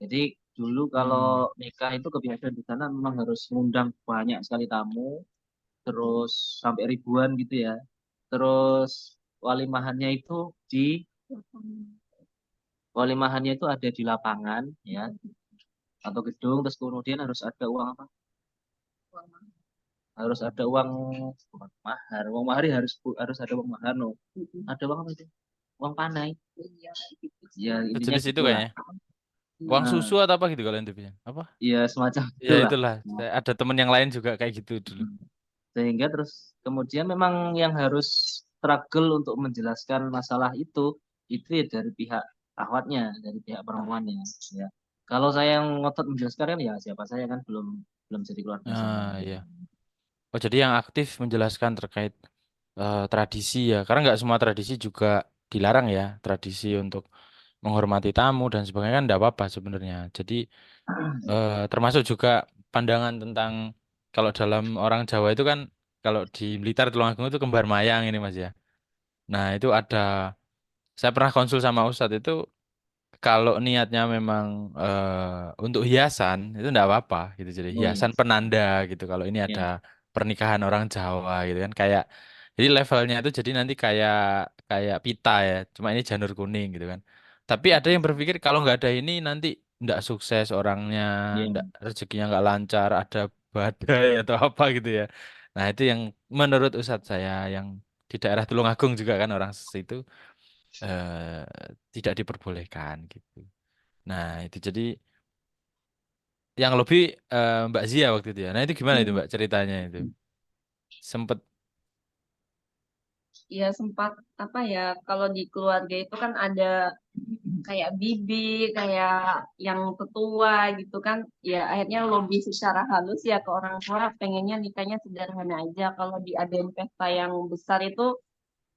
Jadi dulu kalau Hmm. nikah itu kebiasaan di sana memang harus mengundang banyak sekali tamu, terus sampai ribuan gitu ya. Terus walimahannya itu di walimahannya itu ada di lapangan ya atau gedung, terus kemudian harus ada uang apa? Harus ada uang mahar. Uang mahar ya harus harus ada uang mahar no. Ada uang apa itu? uang panai. Iya, gitu sih. Ya intinya Sejenis itu gitulah. kayaknya. Uang Nah, susu atau apa gitu kalau itu biasanya. Apa? ya semacam Ya itulah. itulah. Nah, Ada temen yang lain juga kayak gitu dulu. sehingga terus kemudian memang yang harus struggle untuk menjelaskan masalah itu ya dari pihak akhwatnya, dari pihak perempuannya. Ya. Kalau saya yang ngotot menjelaskan kan ya siapa saya kan belum belum jadi keluarga saya. Ah, iya. Oh, jadi yang aktif menjelaskan terkait tradisi ya. Karena nggak semua tradisi juga dilarang ya. Tradisi untuk menghormati tamu dan sebagainya kan nggak apa-apa sebenarnya. Jadi termasuk juga pandangan tentang kalau dalam orang Jawa itu kan kalau di Blitar Tulungagung itu kembar mayang ini Mas ya. Nah, itu ada saya pernah konsul sama Ustadz itu kalau niatnya memang untuk hiasan itu enggak apa-apa gitu. Jadi Oh iya. hiasan penanda gitu. Kalau ini ada Ya. pernikahan orang Jawa gitu kan kayak jadi levelnya itu jadi nanti kayak kayak pita ya. Cuma ini janur kuning gitu kan. Tapi ada yang berpikir kalau nggak ada ini nanti nggak sukses orangnya, Ya. nggak rezekinya nggak lancar, ada badai atau apa gitu ya. Nah itu yang menurut Ustadz saya yang di daerah Tulungagung juga kan orang situ tidak diperbolehkan gitu. Nah, itu jadi yang lebih Mbak Zia waktu itu ya. Nah, itu gimana itu Hmm. Mbak ceritanya itu? Sempet Ya sempat apa ya, kalau di keluarga itu kan ada kayak bibi, kayak yang tetua gitu kan, ya akhirnya lobby secara halus ya ke orang tua pengennya nikahnya sederhana aja. Kalau diadain pesta yang besar itu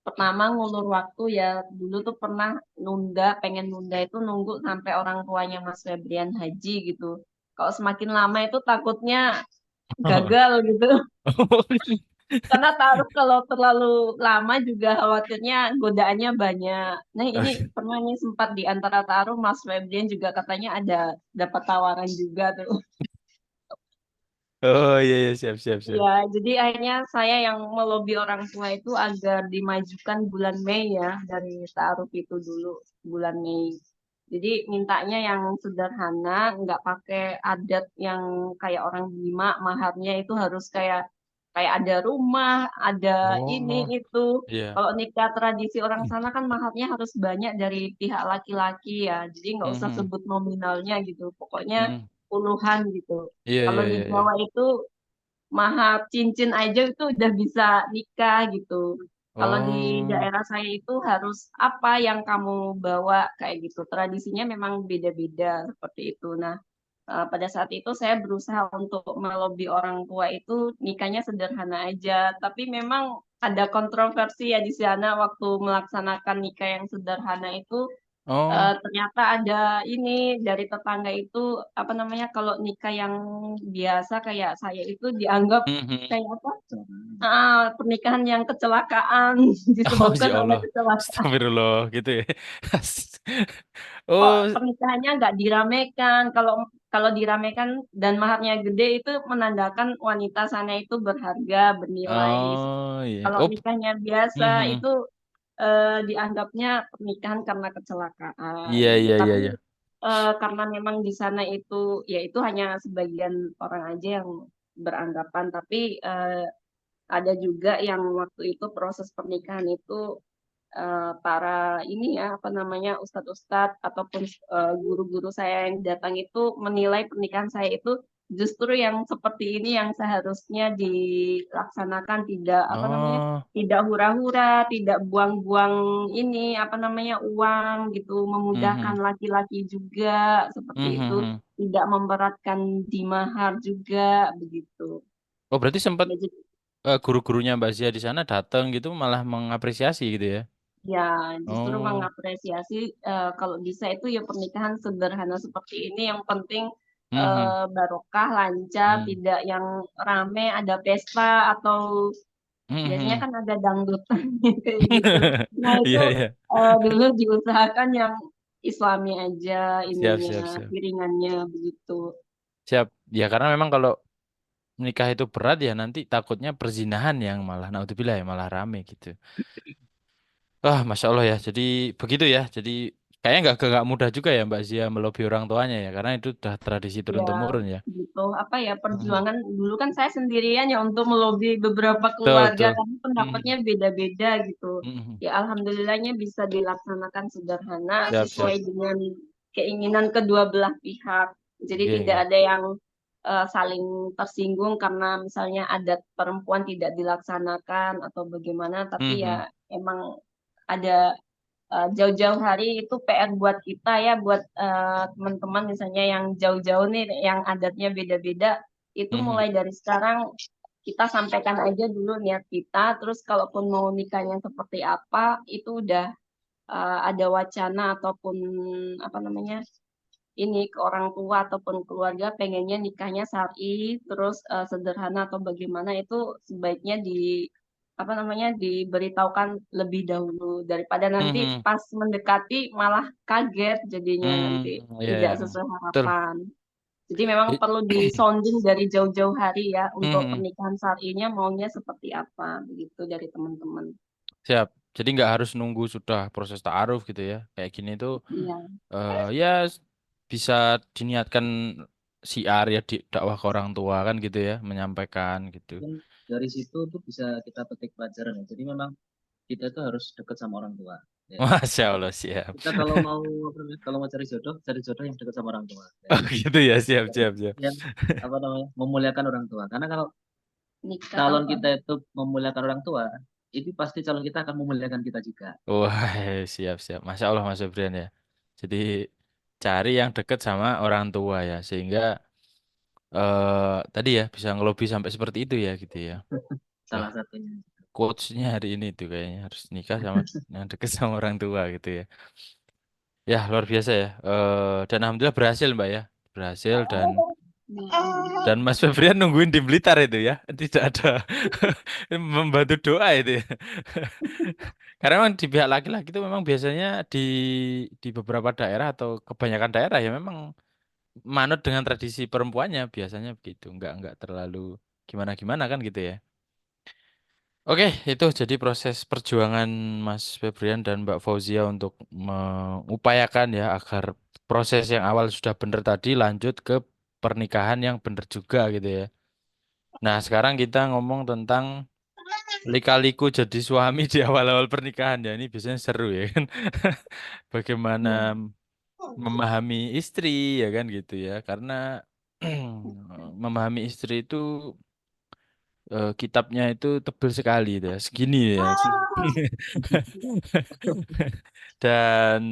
pertama ngulur waktu ya, dulu tuh pernah pengen nunda itu nunggu sampai orang tuanya Mas Febrian haji gitu. Kalau semakin lama itu takutnya gagal gitu. Karena taruh kalau terlalu lama juga khawatirnya godaannya banyak. Nah ini pernah nih sempat di antara taruh Mas Febrian juga katanya ada dapat tawaran juga tuh. Oh iya iya siap siap siap. Ya, jadi akhirnya saya yang melobi orang tua itu agar dimajukan bulan Mei ya dari taruh itu dulu bulan Mei. Jadi mintanya yang sederhana, nggak pakai adat yang kayak orang Bima, maharnya itu harus kayak kayak ada rumah, ada ini Oh itu. iya. Kalau nikah tradisi orang sana kan maharnya harus banyak dari pihak laki-laki ya. Jadi nggak usah Mhm. sebut nominalnya gitu. Pokoknya Mhm. puluhan gitu. Iya Kalau iya di iya iya. Jawa itu mahar cincin aja itu udah bisa nikah gitu. Kalau di Oh. daerah saya itu harus apa yang kamu bawa kayak gitu. Tradisinya memang beda-beda seperti itu. Nah, pada saat itu saya berusaha untuk melobi orang tua itu nikahnya sederhana aja. Tapi memang ada kontroversi ya di sana waktu melaksanakan nikah yang sederhana itu Oh. ternyata ada ini dari tetangga itu apa namanya kalau nikah yang biasa kayak saya itu dianggap Mhm. kayak apa? Pernikahan yang kecelakaan Oh disebabkan ya oleh Allah. kecelakaan. Astagfirullah gitu ya. Kok Oh. pernikahannya nggak diramekan? Kalau kalau diramekan dan maharnya gede itu menandakan wanita sana itu berharga, bernilai. Oh iya. Kalau Oh. nikahnya biasa Mhm. itu dianggapnya pernikahan karena kecelakaan Iya gitu. iya iya Tapi iya. karena memang di sana itu ya itu hanya sebagian orang aja yang beranggapan, tapi ada juga yang waktu itu proses pernikahan itu para ini ya apa namanya ustadz-ustadz ataupun guru-guru saya yang datang itu menilai pernikahan saya itu justru yang seperti ini yang seharusnya dilaksanakan tidak apa namanya Oh. tidak hura-hura, tidak buang-buang ini apa namanya uang gitu, memudahkan Mhm. laki-laki juga seperti Mhm. itu, Mhm. tidak memberatkan di mahar juga begitu. Oh berarti sempat Ya, jadi guru-gurunya Mbak Zia di sana datang gitu malah mengapresiasi gitu ya. ya, justru Oh. mengapresiasi kalau bisa itu ya pernikahan sederhana seperti ini yang penting Mhm. barokah, lancar, Mhm. tidak yang rame, ada pesta atau biasanya Mhm. kan ada dangdutan kayak gitu. Nah itu Iya iya. dulu diusahakan yang Islami aja Siap ininya, siap siap. piringannya begitu. Siap. Ya karena memang kalau menikah itu berat ya nanti takutnya perzinahan yang malah naudzubillah ya malah rame gitu. Masya Allah ya. Jadi begitu ya. Jadi Kayaknya nggak mudah juga ya Mbak Zia melobi orang tuanya ya, karena itu udah tradisi turun Ya, temurun ya. gitu. Apa ya, Mhm. perjuangan dulu kan saya sendirian ya untuk melobi beberapa Betul keluarga betul. karena pendapatnya Mhm. beda-beda gitu. Mhm. Ya, alhamdulillahnya bisa dilaksanakan sederhana Siap siap. sesuai dengan keinginan kedua belah pihak. Jadi Iya tidak iya. ada yang saling tersinggung karena misalnya adat perempuan tidak dilaksanakan atau bagaimana, tapi Mhm. ya emang ada jauh-jauh hari itu PR buat kita ya, buat teman-teman misalnya yang jauh-jauh nih, yang adatnya beda-beda, itu Mhm. mulai dari sekarang kita sampaikan aja dulu niat kita, terus kalaupun mau nikahnya seperti apa, itu udah ada wacana ataupun apa namanya, ini ke orang tua ataupun keluarga pengennya nikahnya syar'i, terus sederhana atau bagaimana itu sebaiknya di apa namanya diberitahukan lebih dahulu daripada nanti Mhm. pas mendekati malah kaget jadinya nanti Iya tidak iya. sesuai Betul. harapan. Jadi memang I- perlu disonding dari jauh-jauh hari ya untuk Mhm. pernikahan syar'inya maunya seperti apa begitu dari teman-teman. Siap. Jadi nggak harus nunggu sudah proses ta'aruf gitu ya. Kayak gini tuh Iya. ya bisa diniatkan siar ya di dakwah ke orang tua kan gitu ya, menyampaikan gitu. Mungkin dari situ tuh bisa kita petik pelajaran ya. Jadi memang kita itu harus dekat sama orang tua. Ya. Masya Kita, Allah siap. kita kalau mau apa namanya, kalau mau cari jodoh yang dekat sama orang tua. Ya. Oh gitu ya, siap Dan siap siap. yang apa namanya memuliakan orang tua. Karena kalau Nikah calon apa? kita itu memuliakan orang tua, itu pasti calon kita akan memuliakan kita juga. Wah, siap siap. Masya Allah Mas Febrian ya. Jadi cari yang deket sama orang tua ya, sehingga tadi ya bisa ngelobi sampai seperti itu ya gitu ya. Wah, Salah satunya. quotes-nya hari ini tuh kayaknya harus nikah sama yang deket sama orang tua gitu ya. Ya luar biasa ya. Dan alhamdulillah berhasil Mbak ya, berhasil dan Mas Febrian nungguin di Blitar itu ya, tidak ada membantu doa itu ya. Karena memang di pihak laki-laki itu memang biasanya di beberapa daerah atau kebanyakan daerah ya memang manut dengan tradisi perempuannya biasanya begitu, nggak terlalu gimana-gimana kan gitu ya. Oke, itu jadi proses perjuangan Mas Febrian dan Mbak Fauzia untuk mengupayakan ya agar proses yang awal sudah benar tadi lanjut ke pernikahan yang benar juga gitu ya. Nah, sekarang kita ngomong tentang lika-liku jadi suami di awal-awal pernikahan ya. Ini biasanya seru ya kan. Bagaimana Ya, memahami istri ya kan gitu ya. Karena memahami istri itu kitabnya itu tebel sekali itu ya, segini ya. Dan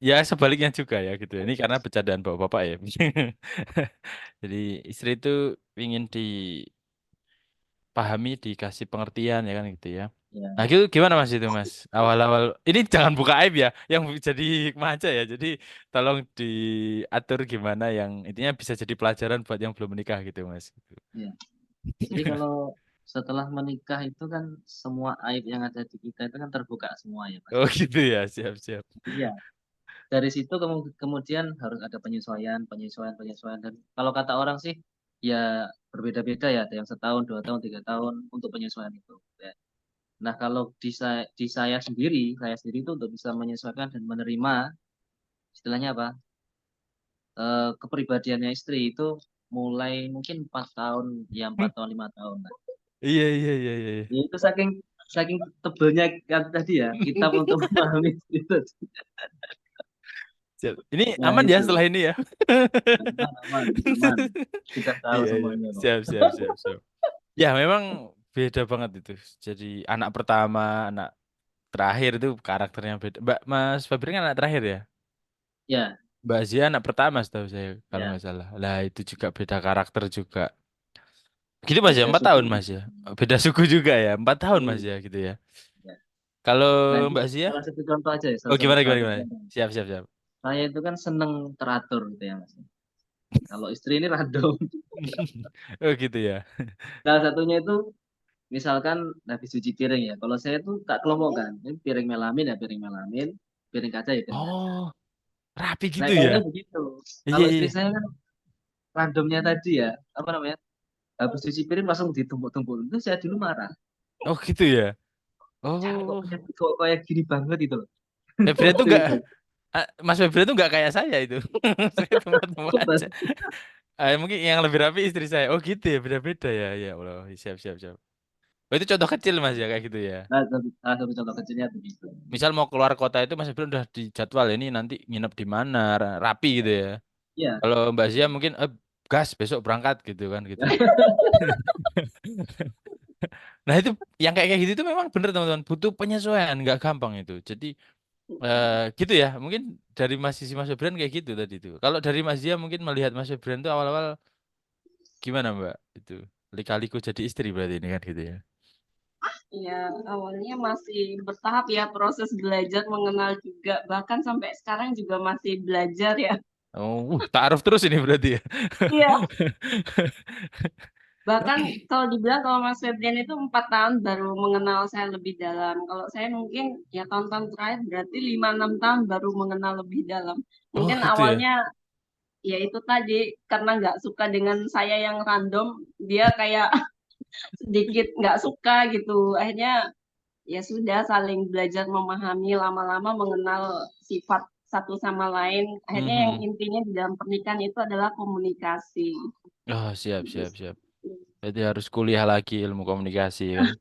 ya sebaliknya juga ya gitu. Ini karena bercandaan bapak-bapak ya. Jadi istri itu ingin dipahami, dikasih pengertian ya kan gitu ya. Nah ya. gitu gimana Mas itu Mas? Awal-awal ini jangan buka aib ya, yang jadi hikmah aja ya. Jadi tolong diatur gimana yang intinya bisa jadi pelajaran buat yang belum menikah gitu Mas. Ya. Jadi kalau setelah menikah itu kan semua aib yang ada di kita itu kan terbuka semua ya Mas. Oh gitu ya, siap-siap. Iya. Dari situ kemudian harus ada penyesuaian, penyesuaian, penyesuaian. Dan kalau kata orang sih ya berbeda-beda ya. Ada yang setahun, 2 tahun, 3 tahun untuk penyesuaian itu. Ya. Nah kalau di saya sendiri itu untuk bisa menyesuaikan dan menerima istilahnya apa? Kepribadiannya istri itu mulai mungkin 4 tahun, ya 4 tahun 5 tahun. Nah, Iya iya iya iya. ya itu saking saking tebelnya kan tadi ya kita untuk memahami itu. Siap. Ini Nah aman ya itu setelah ini ya. aman, aman, aman. Kita tahu Iya iya. semuanya kok. Siap siap siap siap. Ya memang beda banget itu. Jadi anak pertama, anak terakhir itu karakternya beda. Mbak Mas Febri kan anak terakhir ya. Ya, Mbak Zia anak pertama setahu saya kalau ya. nggak salah. Lah itu juga beda karakter juga. Gitu Mas ya, Beda 4 tahun suku. Mas ya. Beda suku juga ya, 4 tahun Mas Iya, ya gitu ya. ya. Kalau Nah ini Mbak Zia, salah satu contoh aja ya, oh gimana salah gimana satu gimana. contoh. Siap siap siap. Saya itu kan seneng teratur gitu ya mas. Kalau istri ini random. Oh gitu ya. Salah satunya itu misalkan habis cuci piring ya. Kalau saya tuh tak kelompokkan. Ini piring melamin ya piring melamin, piring kaca ya piring kaca. Oh, rapi Nah gitu ya. kayaknya begitu. Iya Kalau istri iya. saya kan randomnya tadi ya, apa namanya? Habis cuci piring langsung ditumpuk-tumpuk. Itu saya dulu marah. Oh gitu ya. Ya, kok Oh, kayak kok kayak gini banget itu loh. Febrian tuh Waktu nggak itu. Mas Febri itu nggak kayak saya itu. Saya temu-temu aja. Mungkin yang lebih rapi istri saya. Oh gitu ya, beda-beda ya. Ya Allah, siap siap siap. Oh itu contoh kecil Mas ya kayak gitu ya. Nah, salah satu contoh kecilnya begitu. Misal mau keluar kota itu Mas Febri udah dijadwal ini nanti nginep di mana, rapi gitu ya. Iya. Kalau Mbak Zia mungkin gas besok berangkat gitu kan gitu. Nah itu yang kayak gitu itu memang bener teman-teman, butuh penyesuaian, nggak gampang itu. Jadi gitu ya, mungkin dari sisi Mas Febri kayak gitu tadi itu. Kalau dari Mas Zia mungkin melihat Mas Febri itu awal-awal gimana Mbak? Itu lika-liku jadi istri berarti ini kan gitu ya. Ya, awalnya masih bertahap ya proses belajar mengenal juga. Bahkan sampai sekarang juga masih belajar ya. Oh, ta'aruf terus ini berarti ya. Iya. Bahkan kalau dibilang kalau Mas Febrian itu 4 tahun baru mengenal saya lebih dalam. Kalau saya mungkin ya tahun-tahun terakhir berarti 5-6 tahun baru mengenal lebih dalam. Oh Mungkin gitu ya. awalnya ya itu tadi karena nggak suka dengan saya yang random, dia kayak sedikit nggak suka gitu. Akhirnya ya sudah saling belajar memahami lama-lama mengenal sifat satu sama lain. Akhirnya yang Mhm. intinya di dalam pernikahan itu adalah komunikasi. Oh siap siap siap. Berarti harus kuliah lagi ilmu komunikasi kan.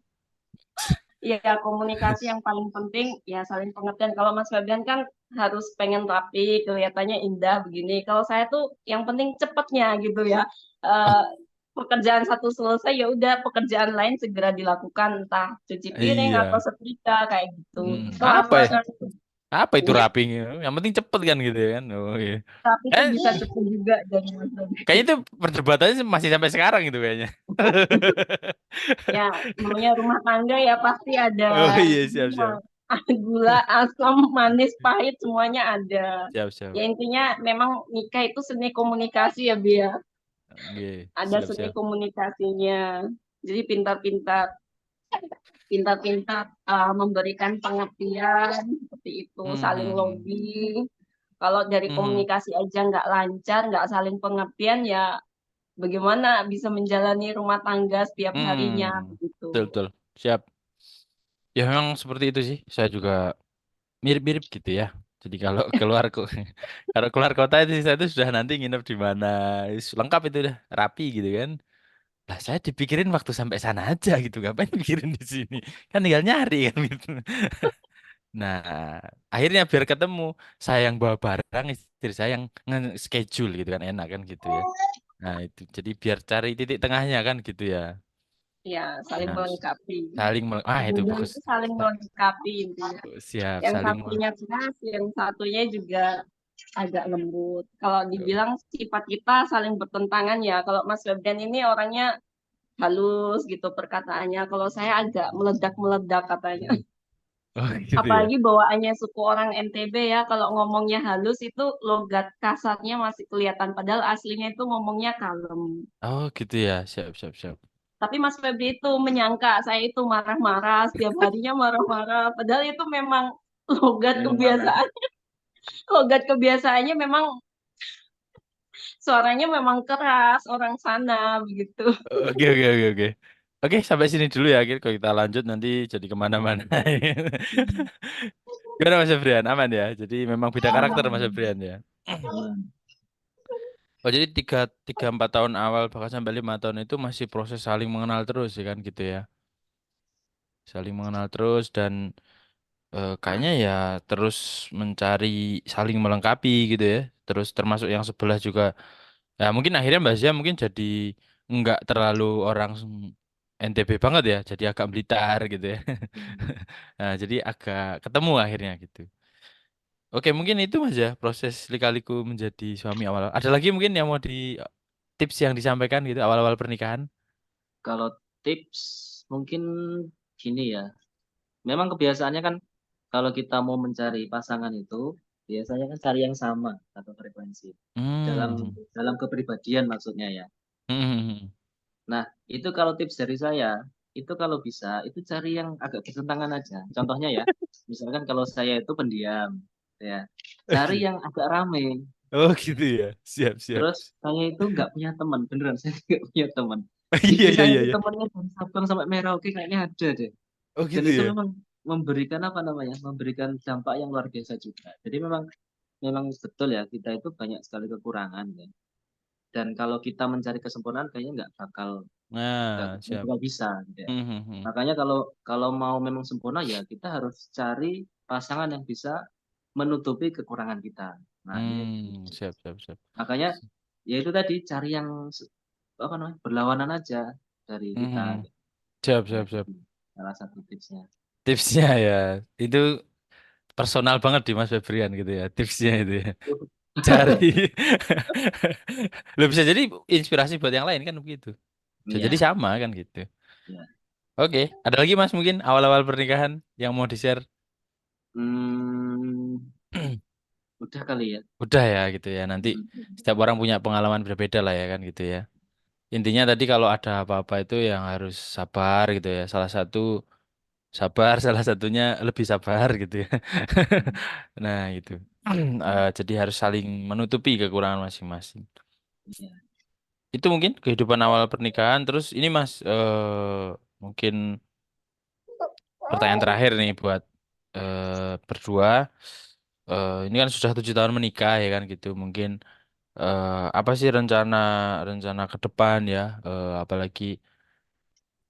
Ya, komunikasi yang paling penting ya saling pengertian. Kalau Mas Fabian kan harus pengen rapi, kelihatannya indah begini. Kalau saya tuh yang penting cepetnya gitu ya. Oh Eh, Pekerjaan satu selesai ya udah pekerjaan lain segera dilakukan, entah cuci piring atau iya. setrika kayak gitu. Kelar Apa ya? banget. Apa itu Ya, raping? Yang penting cepet kan gitu ya kan. Oh iya. tapi itu Eh, bisa cepet juga dari Mas Fabian. kayaknya itu perdebatannya masih sampai sekarang gitu kayaknya. Ya, namanya rumah tangga ya pasti ada Oh iya siap semua. siap. Gula, asam, manis, pahit semuanya ada. Siap Ya siap. intinya memang nikah itu seni komunikasi ya Bia. Oke, Ada siap seni siap. komunikasinya. Jadi pintar-pintar memberikan pengertian seperti itu, saling Hmm. lobby. Kalau dari Hmm. komunikasi aja nggak lancar, nggak saling pengertian ya bagaimana bisa menjalani rumah tangga setiap harinya Hmm. Betul begitu. betul. Siap. Ya memang seperti itu sih. Saya juga mirip-mirip gitu ya. Jadi kalau keluar kok kalau keluar kota itu saya itu sudah nanti nginep di mana. Lengkap itu udah rapi gitu kan. Lah saya dipikirin waktu sampai sana aja gitu. Ngapain mikirin di sini? Kan tinggal nyari kan gitu. Nah, akhirnya biar ketemu saya yang bawa barang, istri saya yang nge-schedule gitu kan enak kan gitu ya. Nah, itu jadi biar cari titik tengahnya kan gitu ya. Ya, saling Nah, melengkapi. itu Hubungan bagus. itu saling melengkapi intinya. Siap Yang saling satunya keras, yang satunya juga agak lembut. Kalau oh, dibilang sifat kita saling bertentangan ya. Kalau Mas Febrian ini orangnya halus gitu perkataannya. Kalau saya agak meledak-meledak katanya. oh gitu ya. Apalagi bawaannya suku orang NTB ya. Kalau ngomongnya halus itu logat kasarnya masih kelihatan. Padahal aslinya itu ngomongnya kalem. Oh gitu ya. Siap siap siap. Tapi Mas Febri itu menyangka saya itu marah-marah, setiap harinya marah-marah. Padahal itu memang logat Memang marah. kebiasaan. Logat kebiasaannya memang suaranya memang keras orang sana begitu. Oke oke oke oke. Oke sampai sini dulu ya. Kalau kita lanjut nanti jadi kemana-mana. Gimana Mas Febrian? Aman ya? Jadi memang beda karakter Mas Aman. Febrian ya. Aman. Oh jadi tiga empat tahun awal bahkan sampai 5 tahun itu masih proses saling mengenal terus ya kan gitu ya. Saling mengenal terus dan kayaknya ya terus mencari saling melengkapi gitu ya. Terus termasuk yang sebelah juga. Ya mungkin akhirnya Mbak Zia mungkin jadi nggak terlalu orang NTB banget ya. Jadi agak Blitar gitu ya. Nah jadi agak ketemu akhirnya gitu. Oke mungkin itu Mas ya proses lika-liku menjadi suami awal. Ada lagi mungkin yang mau di tips yang disampaikan gitu awal-awal pernikahan? Kalau tips mungkin gini ya. Memang kebiasaannya kan kalau kita mau mencari pasangan itu biasanya kan cari yang sama atau frekuensi dalam Hmm. dalam kepribadian maksudnya ya. Hmm. Nah, itu kalau tips dari saya, itu kalau bisa itu cari yang agak bertentangan aja. Contohnya ya, misalkan kalau saya itu pendiam, ya, cari yang agak rame. Oh gitu ya. Siap siap. Terus saya itu nggak punya teman, beneran saya nggak punya teman. Iya Istri iya saya iya itu iya. temannya dari Sabang sampai Merauke kayaknya ada deh. Oh Dan gitu itu ya. memang memberikan apa namanya, memberikan dampak yang luar biasa juga. Jadi memang memang betul ya, kita itu banyak sekali kekurangan ya. Dan kalau kita mencari kesempurnaan kayaknya nggak Nah, siap. nggak bisa gitu ya. Mhm. Makanya kalau kalau mau memang sempurna ya kita harus cari pasangan yang bisa menutupi kekurangan kita. Nah, ini gitu. Siap, siap, siap. Makanya ya itu tadi cari yang apa namanya berlawanan aja dari kita. Mhm. Siap, Nah, siap, siap. itu salah satu tipsnya. Tipsnya ya, itu personal banget di Mas Febrian gitu ya, tipsnya itu ya. Cari. Lo bisa jadi inspirasi buat yang lain kan begitu. Bisa jadi Iya, sama kan gitu. iya. Oke, ada lagi Mas mungkin awal-awal pernikahan yang mau di-share? Hmm, udah kali ya. Udah ya gitu ya. Nanti Hmm. setiap orang punya pengalaman berbeda lah ya kan gitu ya. Intinya tadi kalau ada apa-apa itu yang harus sabar gitu ya. Salah satu sabar, salah satunya lebih sabar gitu ya. Nah, gitu. Jadi harus saling menutupi kekurangan masing-masing. Iya. Itu mungkin kehidupan awal pernikahan. Terus ini Mas, mungkin pertanyaan terakhir nih buat berdua. Ini kan sudah 7 tahun menikah ya kan gitu. Mungkin apa sih rencana rencana ke depan ya? Apalagi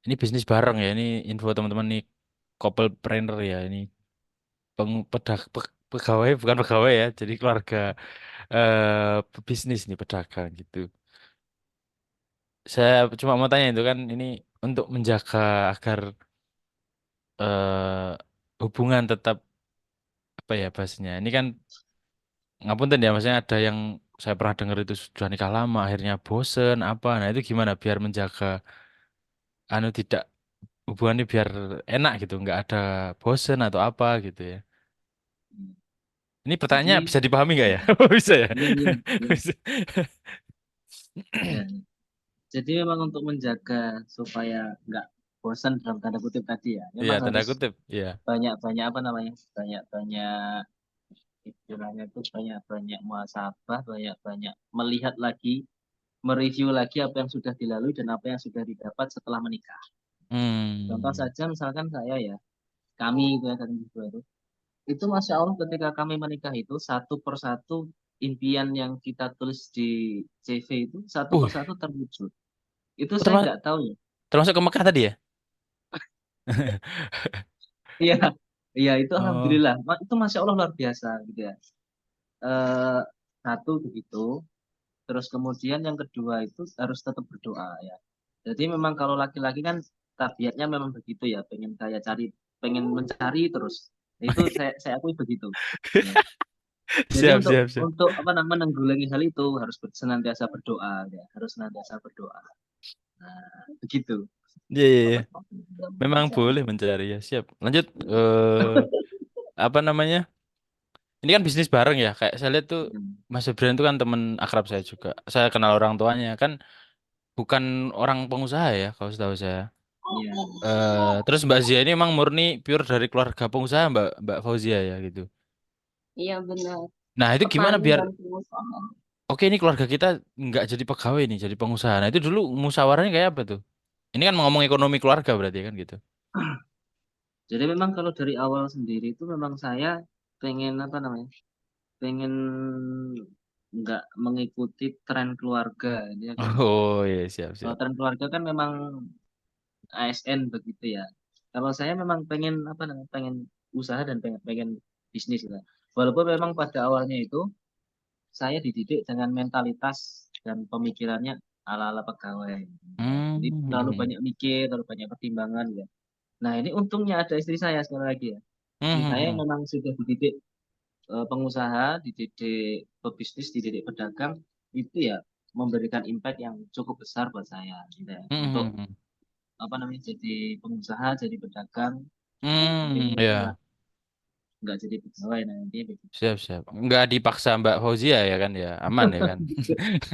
ini bisnis bareng ya. Ini info teman-teman nih couple ya. Ini pegawai bukan pegawai ya. Jadi keluarga bisnis nih pedagang gitu. Saya cuma mau tanya itu kan ini untuk menjaga agar eh hubungan tetap apa ya bahasanya. Ini kan ngapunten ya maksudnya ada yang saya pernah dengar itu sudah nikah lama akhirnya bosen apa. Nah, itu gimana biar menjaga tidak hubungannya biar enak gitu, nggak ada bosen atau apa gitu ya. Ini Jadi pertanyaannya bisa dipahami nggak ya? Bisa ya? iya, iya, iya, Bisa. iya. Jadi memang untuk menjaga supaya nggak bosan dalam tanda kutip tadi ya, Iya, memang tanda harus kutip. Iya. banyak-banyak apa namanya, banyak-banyak istilahnya itu banyak-banyak muhasabah, banyak-banyak melihat lagi, mereview lagi apa yang sudah dilalui dan apa yang sudah didapat setelah menikah. Contoh Hmm. saja misalkan saya ya, kami itu ya kami berdua itu Masya Allah ketika kami menikah itu satu persatu impian yang kita tulis di CV itu satu Uh, persatu terwujud. Itu saya termasuk, nggak tahu ya. termasuk ke Mekah tadi ya? Iya, iya itu Oh. alhamdulillah. Itu Masya Allah luar biasa gitu ya. Eh, satu begitu. Terus kemudian yang kedua itu harus tetap berdoa ya. Jadi memang kalau laki-laki kan tabiatnya memang begitu ya, pengen kaya cari, pengen mencari terus. Itu saya akui begitu. Ya. Jadi Siap, untuk siap, siap. untuk apa namanya menanggulangi hal itu harus senantiasa berdoa ya, harus senantiasa berdoa. Nah, begitu. Iya, iya, iya. Memang boleh mencari ya. Siap. Lanjut. Apa namanya? Ini kan bisnis bareng ya. Kayak saya lihat tuh Hmm. Mas Febrian itu kan teman akrab saya juga. Saya kenal orang tuanya kan bukan orang pengusaha ya, kalau setahu saya. Iya. Terus Mbak Zia ini emang murni pure dari keluarga pengusaha Mbak Mbak Fauzia ya gitu. Iya benar. Nah itu gimana Petani biar dan pengusaha. oke ini keluarga kita nggak jadi pegawai nih jadi pengusaha. Nah itu dulu musyawarahnya kayak apa tuh? Ini kan ngomong ekonomi keluarga berarti kan gitu. Jadi memang kalau dari awal sendiri itu memang saya pengen apa namanya? Pengen nggak mengikuti tren keluarga ini ya kan. Oh iya siap Kalau siap. tren keluarga kan memang ASN begitu ya. Kalau saya memang pengen apa namanya? Pengen usaha dan pengen pengen bisnis lah. Walaupun memang pada awalnya itu saya dididik dengan mentalitas dan pemikirannya ala-ala pegawai. Ya. Jadi terlalu Hmm. banyak mikir, terlalu banyak pertimbangan ya. Nah, ini untungnya ada istri saya sekali lagi ya. Istri saya yang Hmm. memang sudah dididik pengusaha, dididik pebisnis, dididik pedagang, itu ya memberikan impact yang cukup besar buat saya gitu ya. Untuk Hmm. apa namanya jadi pengusaha, jadi pedagang, mungkin Ya. nggak jadi pegawai nah nanti begitu. Siap siap. Nggak dipaksa Mbak Fauzia ya kan ya aman ya kan.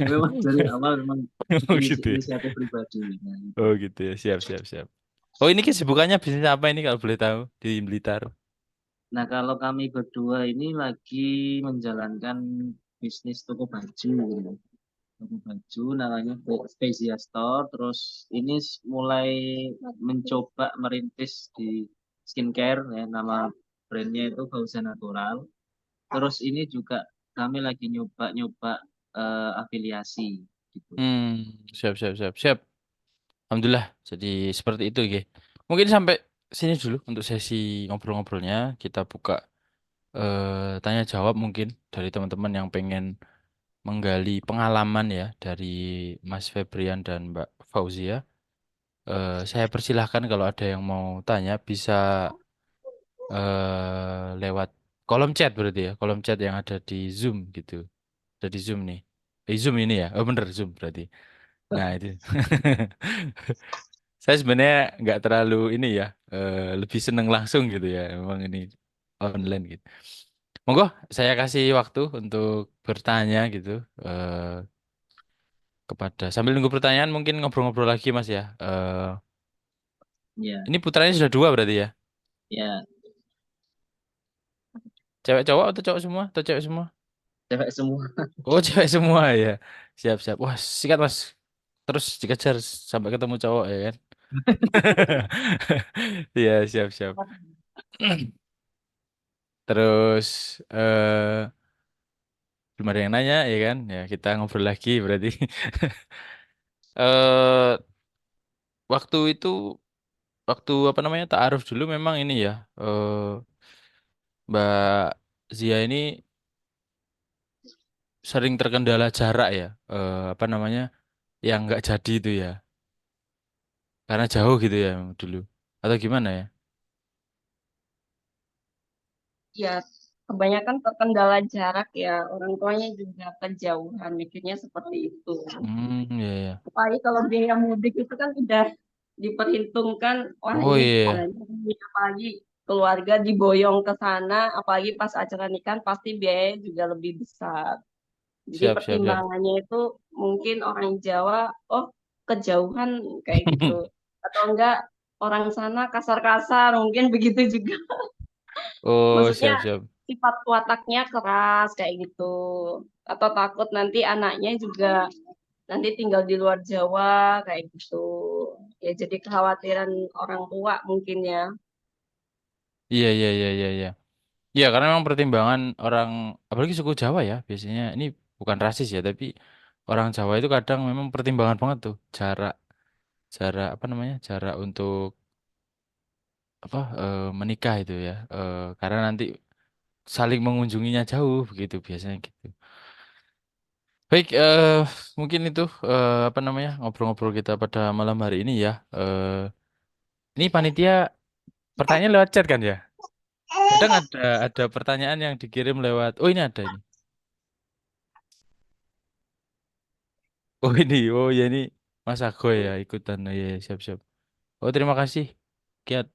Memang dari awal memang Oh gitu ya. inisiatif pribadi. Nah, Oh gitu ya. Siap siap siap. Oh ini kesibukannya bisnis apa ini kalau boleh tahu di Blitar? nah, kalau kami berdua ini lagi menjalankan bisnis toko baju. Toko baju namanya Spezia Store. Terus ini mulai mencoba merintis di skincare ya, nama brandnya itu Fauzia Natural. Terus ini juga kami lagi nyoba-nyoba afiliasi gitu. Siap. Alhamdulillah. Jadi seperti itu, ya. Mungkin sampai sini dulu untuk sesi ngobrol-ngobrolnya. Kita buka tanya jawab mungkin dari teman-teman yang pengen menggali pengalaman ya dari Mas Febrian dan Mbak Fauzia. Saya persilahkan kalau ada yang mau tanya bisa lewat kolom chat berarti ya, kolom chat yang ada di Zoom gitu. Ada di Zoom nih. Zoom ini ya. Oh bener Zoom berarti. Nah itu. Saya sebenarnya nggak terlalu ini ya, lebih seneng langsung gitu ya. Memang ini online gitu. Monggo, saya kasih waktu untuk bertanya gitu kepada sambil nunggu pertanyaan mungkin ngobrol-ngobrol lagi Mas ya. Ya, Ini putranya sudah dua berarti ya. ya, Cewek cowok atau cowok semua atau cewek semua? cewek semua. Oh cewek semua ya. Siap. Wah sikat Mas. Terus dikejar sampai ketemu cowok ya kan. Iya siap. Terus belum ada yang nanya ya kan? Ya kita ngobrol lagi berarti. eh waktu itu waktu apa namanya ta'aruf dulu memang ini ya. Mbak Zia ini sering terkendala jarak ya. Apa namanya yang nggak jadi itu ya. Karena jauh gitu ya dulu. Atau gimana ya? Ya, kebanyakan terkendala jarak ya, orang tuanya juga kejauhan, mikirnya seperti itu. Ya. Apalagi kalau biaya mudik itu kan udah diperhitungkan, wah Oh ini iya. banyak nih, apalagi keluarga diboyong ke sana, apalagi pas acara nikahan pasti biayanya juga lebih besar. Jadi Siap. pertimbangannya itu mungkin orang Jawa, oh kejauhan kayak gitu. Atau enggak orang sana kasar-kasar, mungkin begitu juga. Oh Maksudnya siap. sifat wataknya keras kayak gitu. Atau takut nanti anaknya juga nanti tinggal di luar Jawa kayak gitu. Ya jadi kekhawatiran orang tua mungkin ya. Iya. Iya karena memang pertimbangan orang apalagi suku Jawa ya biasanya ini bukan rasis ya tapi orang Jawa itu kadang memang pertimbangan banget tuh jarak jarak apa namanya jarak untuk apa menikah itu ya. Karena nanti saling mengunjunginya jauh begitu biasanya gitu. Baik, mungkin itu apa namanya ngobrol-ngobrol kita pada malam hari ini ya. Ini panitia pertanyaan lewat chat kan ya? Kadang ada pertanyaan yang dikirim lewat. Oh ini ada ini. Oh ya ini Mas Agoy ya ikutan. Oh, iya siap. Oh terima kasih. Kiat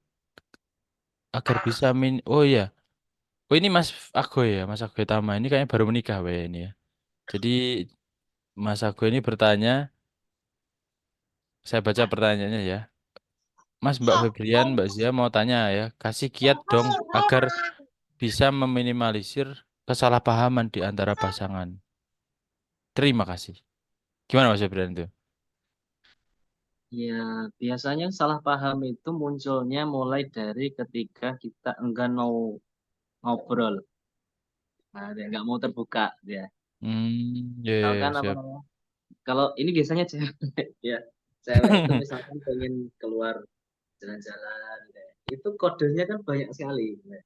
agar bisa Oh iya. Oh ini Mas Agoy ya, Mas Agoy Tama. Ini kayaknya baru menikah ya ini ya. Jadi Mas Agoy ini bertanya, saya baca pertanyaannya ya. Mas Mbak Febrian, Mbak Zia mau tanya ya, kasih kiat dong agar bisa meminimalisir kesalahpahaman di antara pasangan. Terima kasih. Gimana Mas Febrian itu? Ya, biasanya salah paham itu munculnya mulai dari ketika kita enggan mau ngobrol, nah, dia nggak mau terbuka, ya. Misalkan apa Siap. namanya? Kalau ini biasanya cewek, ya, cewek itu misalkan pengen keluar jalan-jalan, ya. Itu kodenya kan banyak sekali, ya.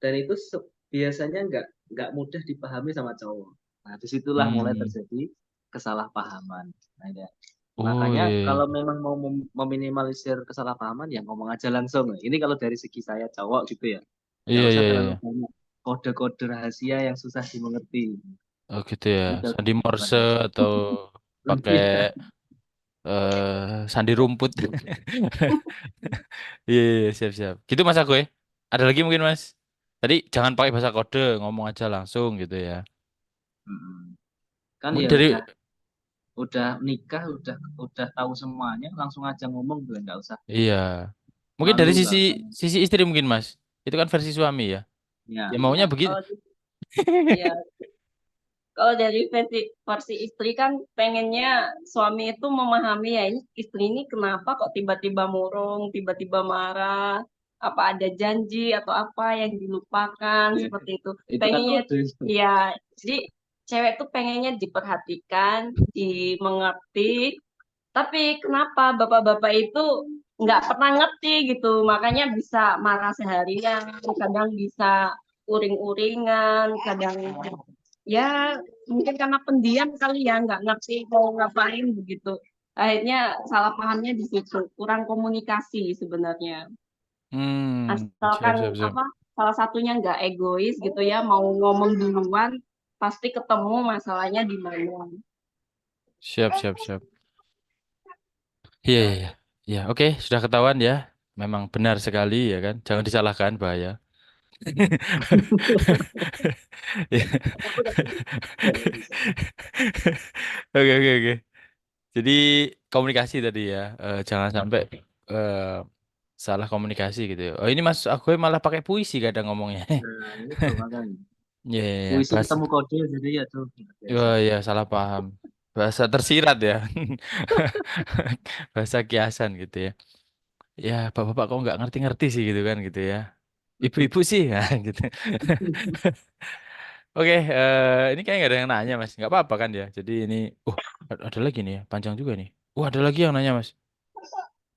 Dan itu biasanya nggak mudah dipahami sama cowok. Nah, disitulah mulai Hmm. terjadi kesalahpahaman. Nah, ya. Oh Makanya iya. kalau memang mau meminimalisir kesalahpahaman ya ngomong aja langsung. Ini kalau dari segi saya cowok gitu ya. Nggak usah terlalu Iya. banyak kode-kode rahasia yang susah dimengerti. Oh gitu ya. Udah Sandi gitu Morse aja. atau pakai Iya. sandi rumput. Siap. Gitu Mas aku ya. Ada lagi mungkin Mas? Tadi jangan pakai bahasa kode, ngomong aja langsung gitu ya. Mm-mm. Kan Mungkin ya dari udah nikah, udah tahu semuanya, langsung aja ngomong tuh nggak usah iya. Mungkin dari malu, sisi nggak usah. sisi istri mungkin Mas. Itu kan versi suami ya. Ya, Ya maunya Ya, begitu. ya kalau dari versi istri kan pengennya suami itu memahami ya ini istri ini kenapa kok tiba-tiba murung, tiba-tiba marah, apa ada janji atau apa yang dilupakan Ya. seperti itu. Itu kan Pengennya kode. ya jadi cewek tuh pengennya diperhatikan, dimengerti, tapi kenapa bapak-bapak itu nggak pernah ngerti gitu, makanya bisa marah seharian, kadang bisa uring-uringan, kadang ya mungkin karena pendiam kali ya, nggak ngerti mau ngapain begitu. Akhirnya salah pahamnya di situ, kurang komunikasi sebenarnya. Siap, Asalkan siap, siap. apa salah satunya nggak egois gitu ya, mau ngomong duluan, pasti ketemu masalahnya di mana. Siap, siap, siap. Iya, iya, iya. Ya, oke, sudah ketahuan ya. Memang benar sekali ya kan. Jangan disalahkan, bahaya. Iya. Aku udah nggak bisa. Oke, oke, oke. Jadi komunikasi tadi ya. Jangan sampai eh, salah komunikasi gitu ya. Oh, ini Mas aku malah pakai puisi kadang ngomongnya. Nah, itu makanya. Iya, iya, iya. Puisi Bahasa. ketemu kode jadi ya tuh luar biasa. Oh iya, salah paham. Bahasa tersirat ya. Bahasa kiasan gitu ya. Ya, bapak-bapak kok nggak ngerti-ngerti sih gitu kan gitu ya. Ibu-ibu sih ya gitu. Oke, ini kayaknya nggak ada yang nanya Mas. Nggak apa-apa kan ya. Jadi ini, ada lagi nih ya, panjang juga nih. Ada lagi yang nanya Mas.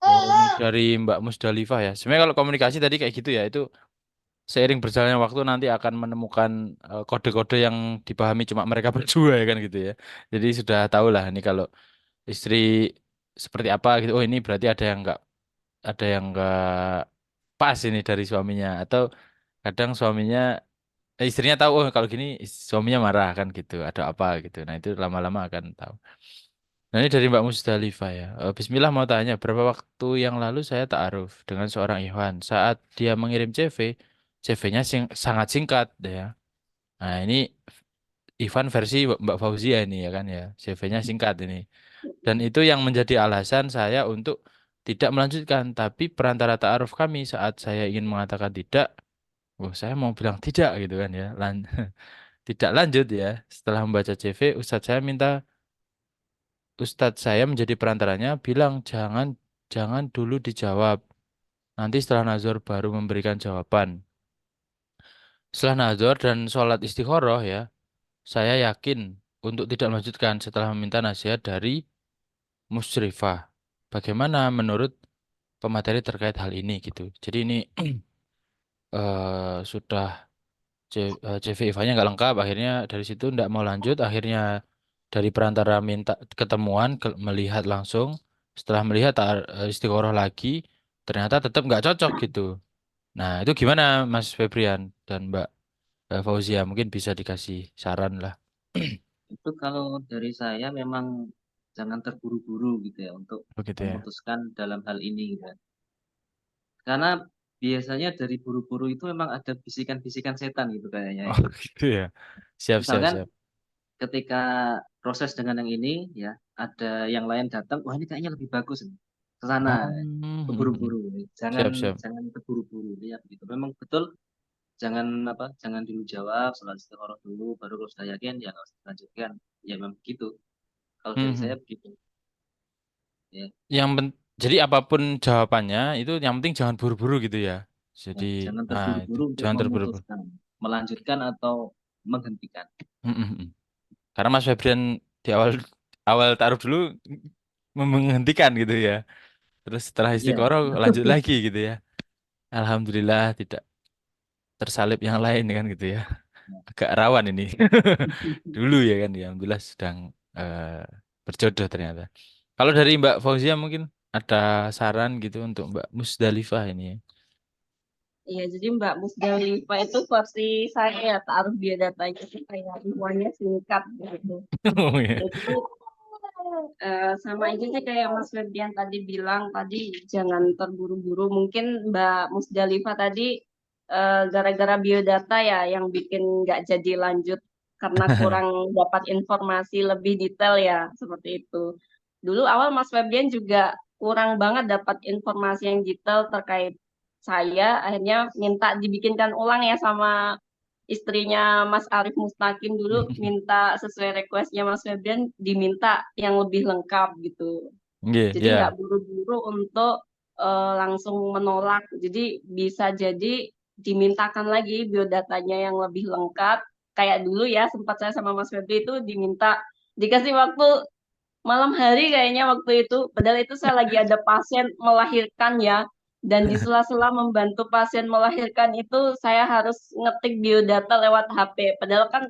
Oh, ini dari Mbak Musdalifah ya. Sebenarnya kalau komunikasi tadi kayak gitu ya, itu seiring berjalannya waktu nanti akan menemukan kode-kode yang dipahami cuma mereka berdua ya kan gitu ya. Jadi sudah tahu lah ini kalau istri seperti apa gitu. Oh, ini berarti ada yang nggak pas ini dari suaminya, atau kadang suaminya istrinya tahu, oh kalau gini suaminya marah kan gitu, ada apa gitu. Nah, itu lama-lama akan tahu. Nah, ini dari Mbak Musdalifah ya. Bismillah, mau tanya, berapa waktu yang lalu saya ta'aruf dengan seorang ikhwan. Saat dia mengirim CV, CV-nya sangat singkat ya. Nah, ini Ivan versi Mbak Fauzia ini ya kan ya. CV-nya singkat ini. Dan itu yang menjadi alasan saya untuk tidak melanjutkan. Tapi perantara ta'aruf kami saat saya ingin mengatakan tidak, saya mau bilang tidak gitu kan ya. Tidak lanjut ya. Setelah membaca CV, Ustadz saya menjadi perantaranya bilang jangan jangan dulu dijawab. Nanti setelah nazar baru memberikan jawaban. Setelah nazar dan sholat istikharah ya, saya yakin untuk tidak melanjutkan setelah meminta nasihat dari musyrifah. Bagaimana menurut pemateri terkait hal ini gitu. Jadi ini sudah CV IVA-nya nggak lengkap, akhirnya dari situ nggak mau lanjut, akhirnya dari perantara minta ketemuan, melihat langsung, setelah melihat istikharah lagi, ternyata tetap nggak cocok gitu. Nah, itu gimana Mas Febrian dan Mbak Fauzia? Mungkin bisa dikasih saran lah. Itu kalau dari saya memang jangan terburu-buru gitu ya untuk Begitu ya. memutuskan dalam hal ini gitu kan. Karena biasanya dari buru-buru itu memang ada bisikan-bisikan setan gitu kayaknya Oh, ya. gitu ya. Siap, siap, Misalkan siap. ketika proses dengan yang ini ya, ada yang lain datang, wah ini kayaknya lebih bagus nih. Ke sana, keburu-buru. Jangan Siap, siap. jangan terburu-buru ya begitu. Memang betul jangan jangan dulu jawab, sholat istikharah dulu, baru kalau sudah yakin ya nggak usah dilanjutkan. Ya memang begitu. Kalau dari saya Mhm. begitu. Ya, Jadi apapun jawabannya itu yang penting jangan buru-buru gitu ya. ya, Jadi, jangan itu terburu-buru untuk jangan terburu-buru. memutuskan melanjutkan atau menghentikan. Mhm. Karena Mas Febrian di awal awal taruh dulu menghentikan gitu ya. Terus setelah Iya, istiqoroh lanjut lagi gitu ya. Alhamdulillah tidak tersalib yang lain kan gitu ya. Agak rawan ini. Dulu ya kan ya. Alhamdulillah sedang eh, berjodoh ternyata. Kalau dari Mbak Fauzia mungkin ada saran gitu untuk Mbak Musdalifah ini ya. Iya, jadi Mbak Musdalifah itu versi saya ya, taruh biodatanya itu kayak semuanya singkat gitu. Oh, iya. Jadi sama aja sih kayak Mas Ferdian tadi bilang tadi jangan terburu-buru. Mungkin Mbak Musdalifah tadi gara-gara biodata ya yang bikin nggak jadi lanjut karena kurang dapat informasi lebih detail ya seperti itu. Dulu awal Mas Ferdian juga kurang banget dapat informasi yang detail terkait saya. Akhirnya minta dibikinkan ulang ya sama istrinya Mas Arif Mustaqim dulu minta sesuai requestnya Mas Febrian diminta yang lebih lengkap gitu. Iya, Jadi iya. nggak buru-buru untuk langsung menolak. Jadi bisa jadi dimintakan lagi biodatanya yang lebih lengkap. kayak dulu ya, sempat saya sama Mas Febri itu diminta dikasih waktu malam hari kayaknya waktu itu. Padahal itu saya lagi ada pasien melahirkan ya. Dan di sela-sela membantu pasien melahirkan itu saya harus ngetik biodata lewat HP. Padahal kan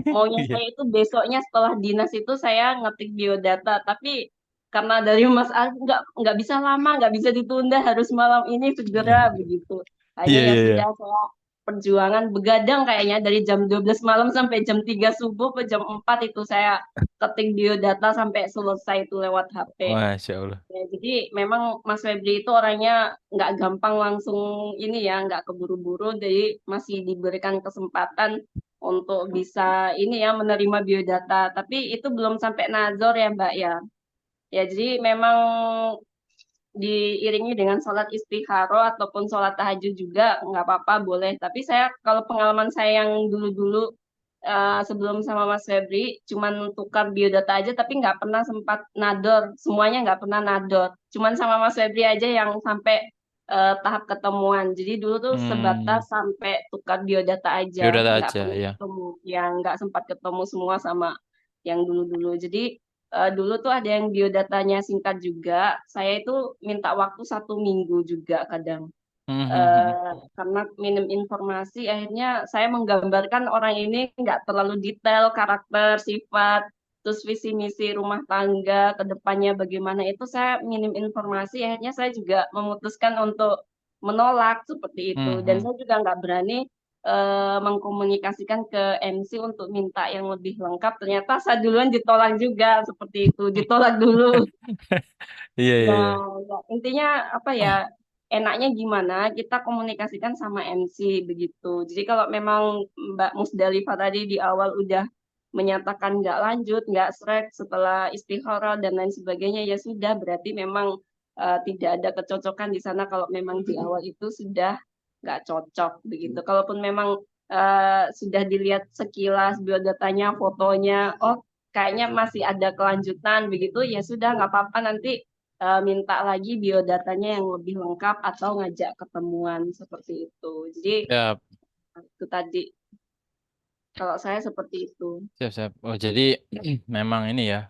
maunya Iya. saya itu besoknya setelah dinas itu saya ngetik biodata. Tapi karena dari Mas Al nggak bisa lama, nggak bisa ditunda, harus malam ini segera begitu. Hanya Iya, ya iya, iya. sudah saya perjuangan begadang kayaknya dari jam 12 malam sampai jam 3 subuh ke jam 4 itu saya ketik biodata sampai selesai itu lewat HP. Masya Allah. Ya, jadi memang Mas Febri itu orangnya nggak gampang langsung ini ya, nggak keburu-buru, jadi masih diberikan kesempatan untuk bisa ini ya menerima biodata. Tapi itu belum sampai nazor ya Mbak ya. Ya jadi memang diiringi dengan sholat istikharah ataupun sholat tahajud juga nggak apa-apa boleh. Tapi saya kalau pengalaman saya yang dulu-dulu sebelum sama Mas Febri cuman tukar biodata aja tapi nggak pernah sempat nador, semuanya nggak pernah nador. Cuman sama Mas Febri aja yang sampai tahap ketemuan. Jadi dulu tuh Hmm, sebatas sampai tukar biodata aja, biodata nggak aja pernah ya. ketemu, yang nggak sempat ketemu semua sama yang dulu-dulu. Jadi dulu tuh ada yang biodatanya singkat juga. Saya itu minta waktu 1 minggu juga kadang. Hmm, hmm, hmm. Karena minim informasi, akhirnya saya menggambarkan orang ini nggak terlalu detail karakter, sifat, terus visi misi rumah tangga ke depannya bagaimana itu saya minim informasi. Akhirnya saya juga memutuskan untuk menolak seperti itu. Hmm, Dan hmm. saya juga nggak berani mengkomunikasikan ke MC untuk minta yang lebih lengkap. Ternyata saya duluan ditolak juga seperti itu, ditolak dulu. Iya, iya, Nah, iya. ya, intinya apa ya? Enaknya gimana kita komunikasikan sama MC begitu. Jadi kalau memang Mbak Musdalifah tadi di awal udah menyatakan nggak lanjut, nggak srek setelah istikharah dan lain sebagainya, ya sudah berarti memang tidak ada kecocokan di sana kalau memang di awal itu sudah nggak cocok begitu. Kalaupun memang sudah dilihat sekilas biodatanya, fotonya, oh kayaknya masih ada kelanjutan begitu, ya sudah nggak apa-apa nanti minta lagi biodatanya yang lebih lengkap atau ngajak ketemuan seperti itu. Jadi Siap, itu tadi kalau saya seperti itu. siap, siap. Oh, jadi memang ini ya,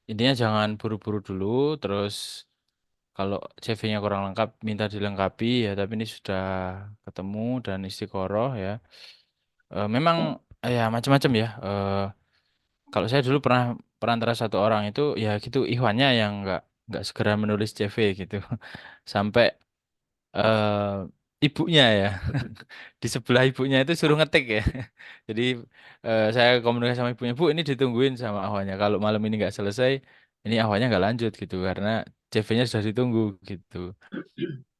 intinya jangan buru-buru dulu, terus kalau CV-nya kurang lengkap, minta dilengkapi ya, tapi ini sudah ketemu dan istiqoroh ya. Memang ya macam-macam ya. Kalau saya dulu pernah perantara satu orang itu ya gitu Ikhwannya yang nggak segera menulis CV gitu, sampai ibunya ya di sebelah ibunya itu suruh ngetik ya. Jadi saya komunikasi sama ibunya, Bu ini ditungguin sama ahwanya. Kalau malam ini nggak selesai, ini ahwanya nggak lanjut gitu karena CV-nya sudah ditunggu gitu.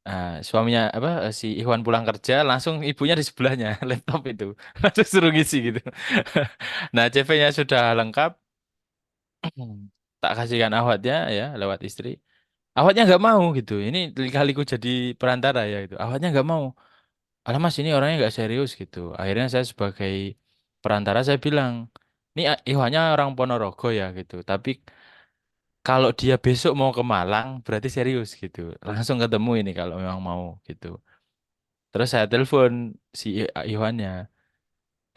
Nah, suaminya apa si Ikhwan pulang kerja langsung ibunya di sebelahnya laptop itu langsung suruh ngisi gitu. Nah, CV-nya sudah lengkap, tak kasihkan awatnya ya lewat istri. Awatnya nggak mau gitu. Ini kali-kaliku jadi perantara ya itu. Awatnya nggak mau. Alah mas ini orangnya nggak serius gitu. Akhirnya saya sebagai perantara saya bilang, ini Ikhwannya orang Ponorogo ya gitu. Tapi kalau dia besok mau ke Malang berarti serius gitu. Langsung ketemu ini kalau memang mau gitu. Terus saya telepon si Ikhwannya.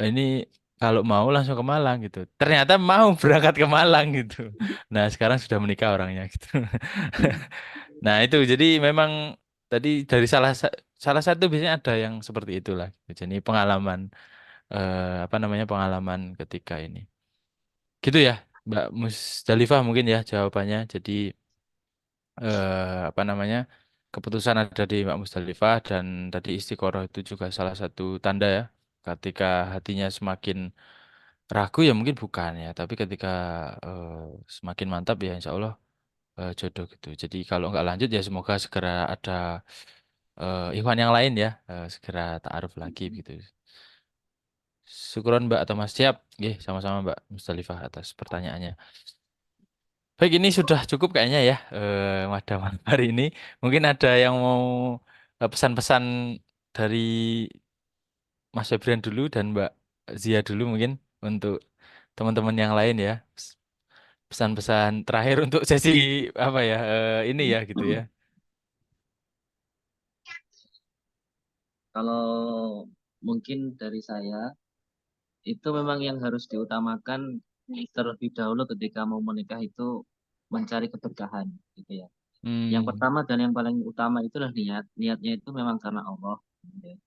Ini kalau mau langsung ke Malang gitu. Ternyata mau berangkat ke Malang gitu. Nah sekarang sudah menikah orangnya gitu. Nah itu jadi memang tadi dari salah satu biasanya ada yang seperti itulah. Gitu. Jadi pengalaman apa namanya pengalaman ketika ini. Gitu ya Mbak Musdalifah mungkin ya jawabannya. Jadi apa namanya keputusan ada di Mbak Musdalifah dan tadi istiqoroh itu juga salah satu tanda ya. Ketika hatinya semakin ragu ya mungkin bukan ya. Tapi ketika eh, semakin mantap ya Insya Allah jodoh gitu. Jadi kalau nggak lanjut ya semoga segera ada Ikhwan yang lain ya segera ta'aruf lagi gitu. Syukuran Mbak atau Mas siap. Nggih, sama-sama Mbak Mustalifah atas pertanyaannya. Baik, ini sudah cukup kayaknya ya pada malam hari ini. Mungkin ada yang mau pesan-pesan dari Mas Febrian dulu dan Mbak Zia dulu mungkin untuk teman-teman yang lain ya. Pesan-pesan terakhir untuk sesi apa ya ini ya gitu ya. Kalau mungkin dari saya, itu memang yang harus diutamakan terlebih dahulu ketika mau menikah itu mencari keberkahan gitu ya. Yang Hmm. pertama dan yang paling utama itulah niat. Niatnya itu memang karena Allah. Gitu ya.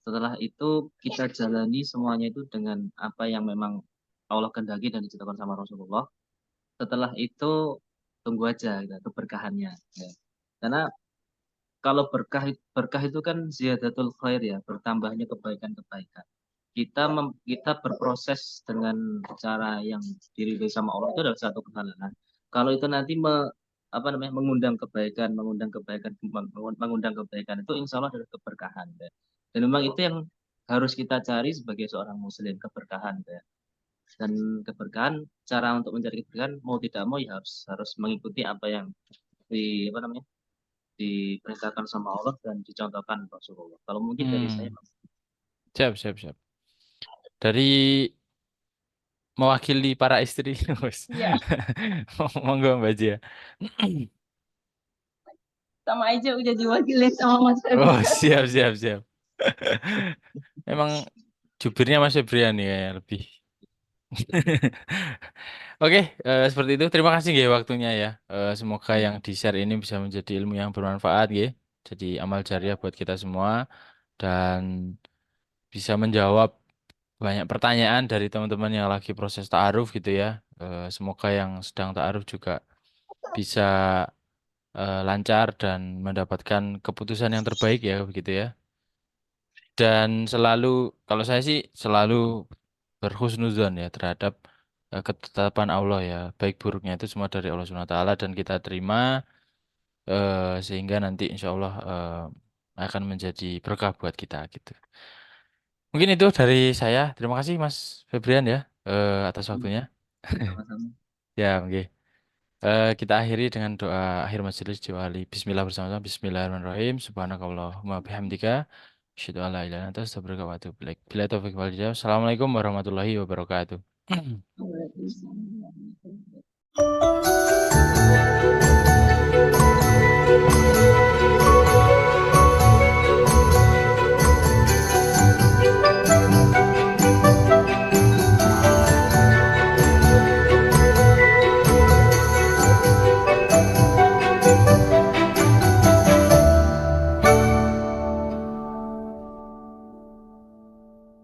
Setelah itu kita jalani semuanya itu dengan apa yang memang Allah kehendaki dan diceritakan sama Rasulullah. Setelah itu tunggu aja gitu, keberkahannya. Ya. Karena kalau berkah itu kan ziyadatul khair ya, bertambahnya kebaikan-kebaikan. Kita berproses dengan cara yang diridhoi sama Allah itu adalah satu kehalalan. Kalau itu nanti apa namanya mengundang kebaikan itu insya Allah adalah keberkahan. Ya. Dan memang itu yang harus kita cari sebagai seorang muslim, keberkahan. Ya. Dan keberkahan, cara untuk mencari keberkahan mau tidak mau ya harus mengikuti apa yang apa namanya diperintahkan sama Allah dan dicontohkan Rasulullah. Kalau mungkin dari saya, Hmm. Siap, siap, siap. Dari mewakili para istri, Mas. Iya, Monggo Mbak Jia. sama aja udah diwakilin sama Mas Oh, Febrian. siap, siap, siap. Emang jubirnya Mas Febrian ya lebih. Oke, seperti itu. Terima kasih ya waktunya ya. Semoga yang di-share ini bisa menjadi ilmu yang bermanfaat ya. Jadi amal jariah buat kita semua dan bisa menjawab banyak pertanyaan dari teman-teman yang lagi proses ta'aruf gitu ya. Semoga yang sedang ta'aruf juga bisa lancar dan mendapatkan keputusan yang terbaik ya begitu ya. Dan selalu, kalau saya sih selalu berhusnuzon ya terhadap ketetapan Allah ya. Baik buruknya itu semua dari Allah Subhanahu wa taala dan kita terima sehingga nanti insya Allah akan menjadi berkah buat kita gitu. Mungkin itu dari saya. Terima kasih Mas Febrian ya atas waktunya. sama-sama. Ya, oke. Kita akhiri dengan doa akhir majelis diwali Bismillah bersama-sama. Bismillahirrahmanirrahim. Subhanakallahumma bihamdika. Asyhadu an la ilaha illa anta astaghfiruka wa atubu ilaik. Bila taufiq wal hidayah. Assalamualaikum warahmatullahi wabarakatuh. Waalaikumsalam.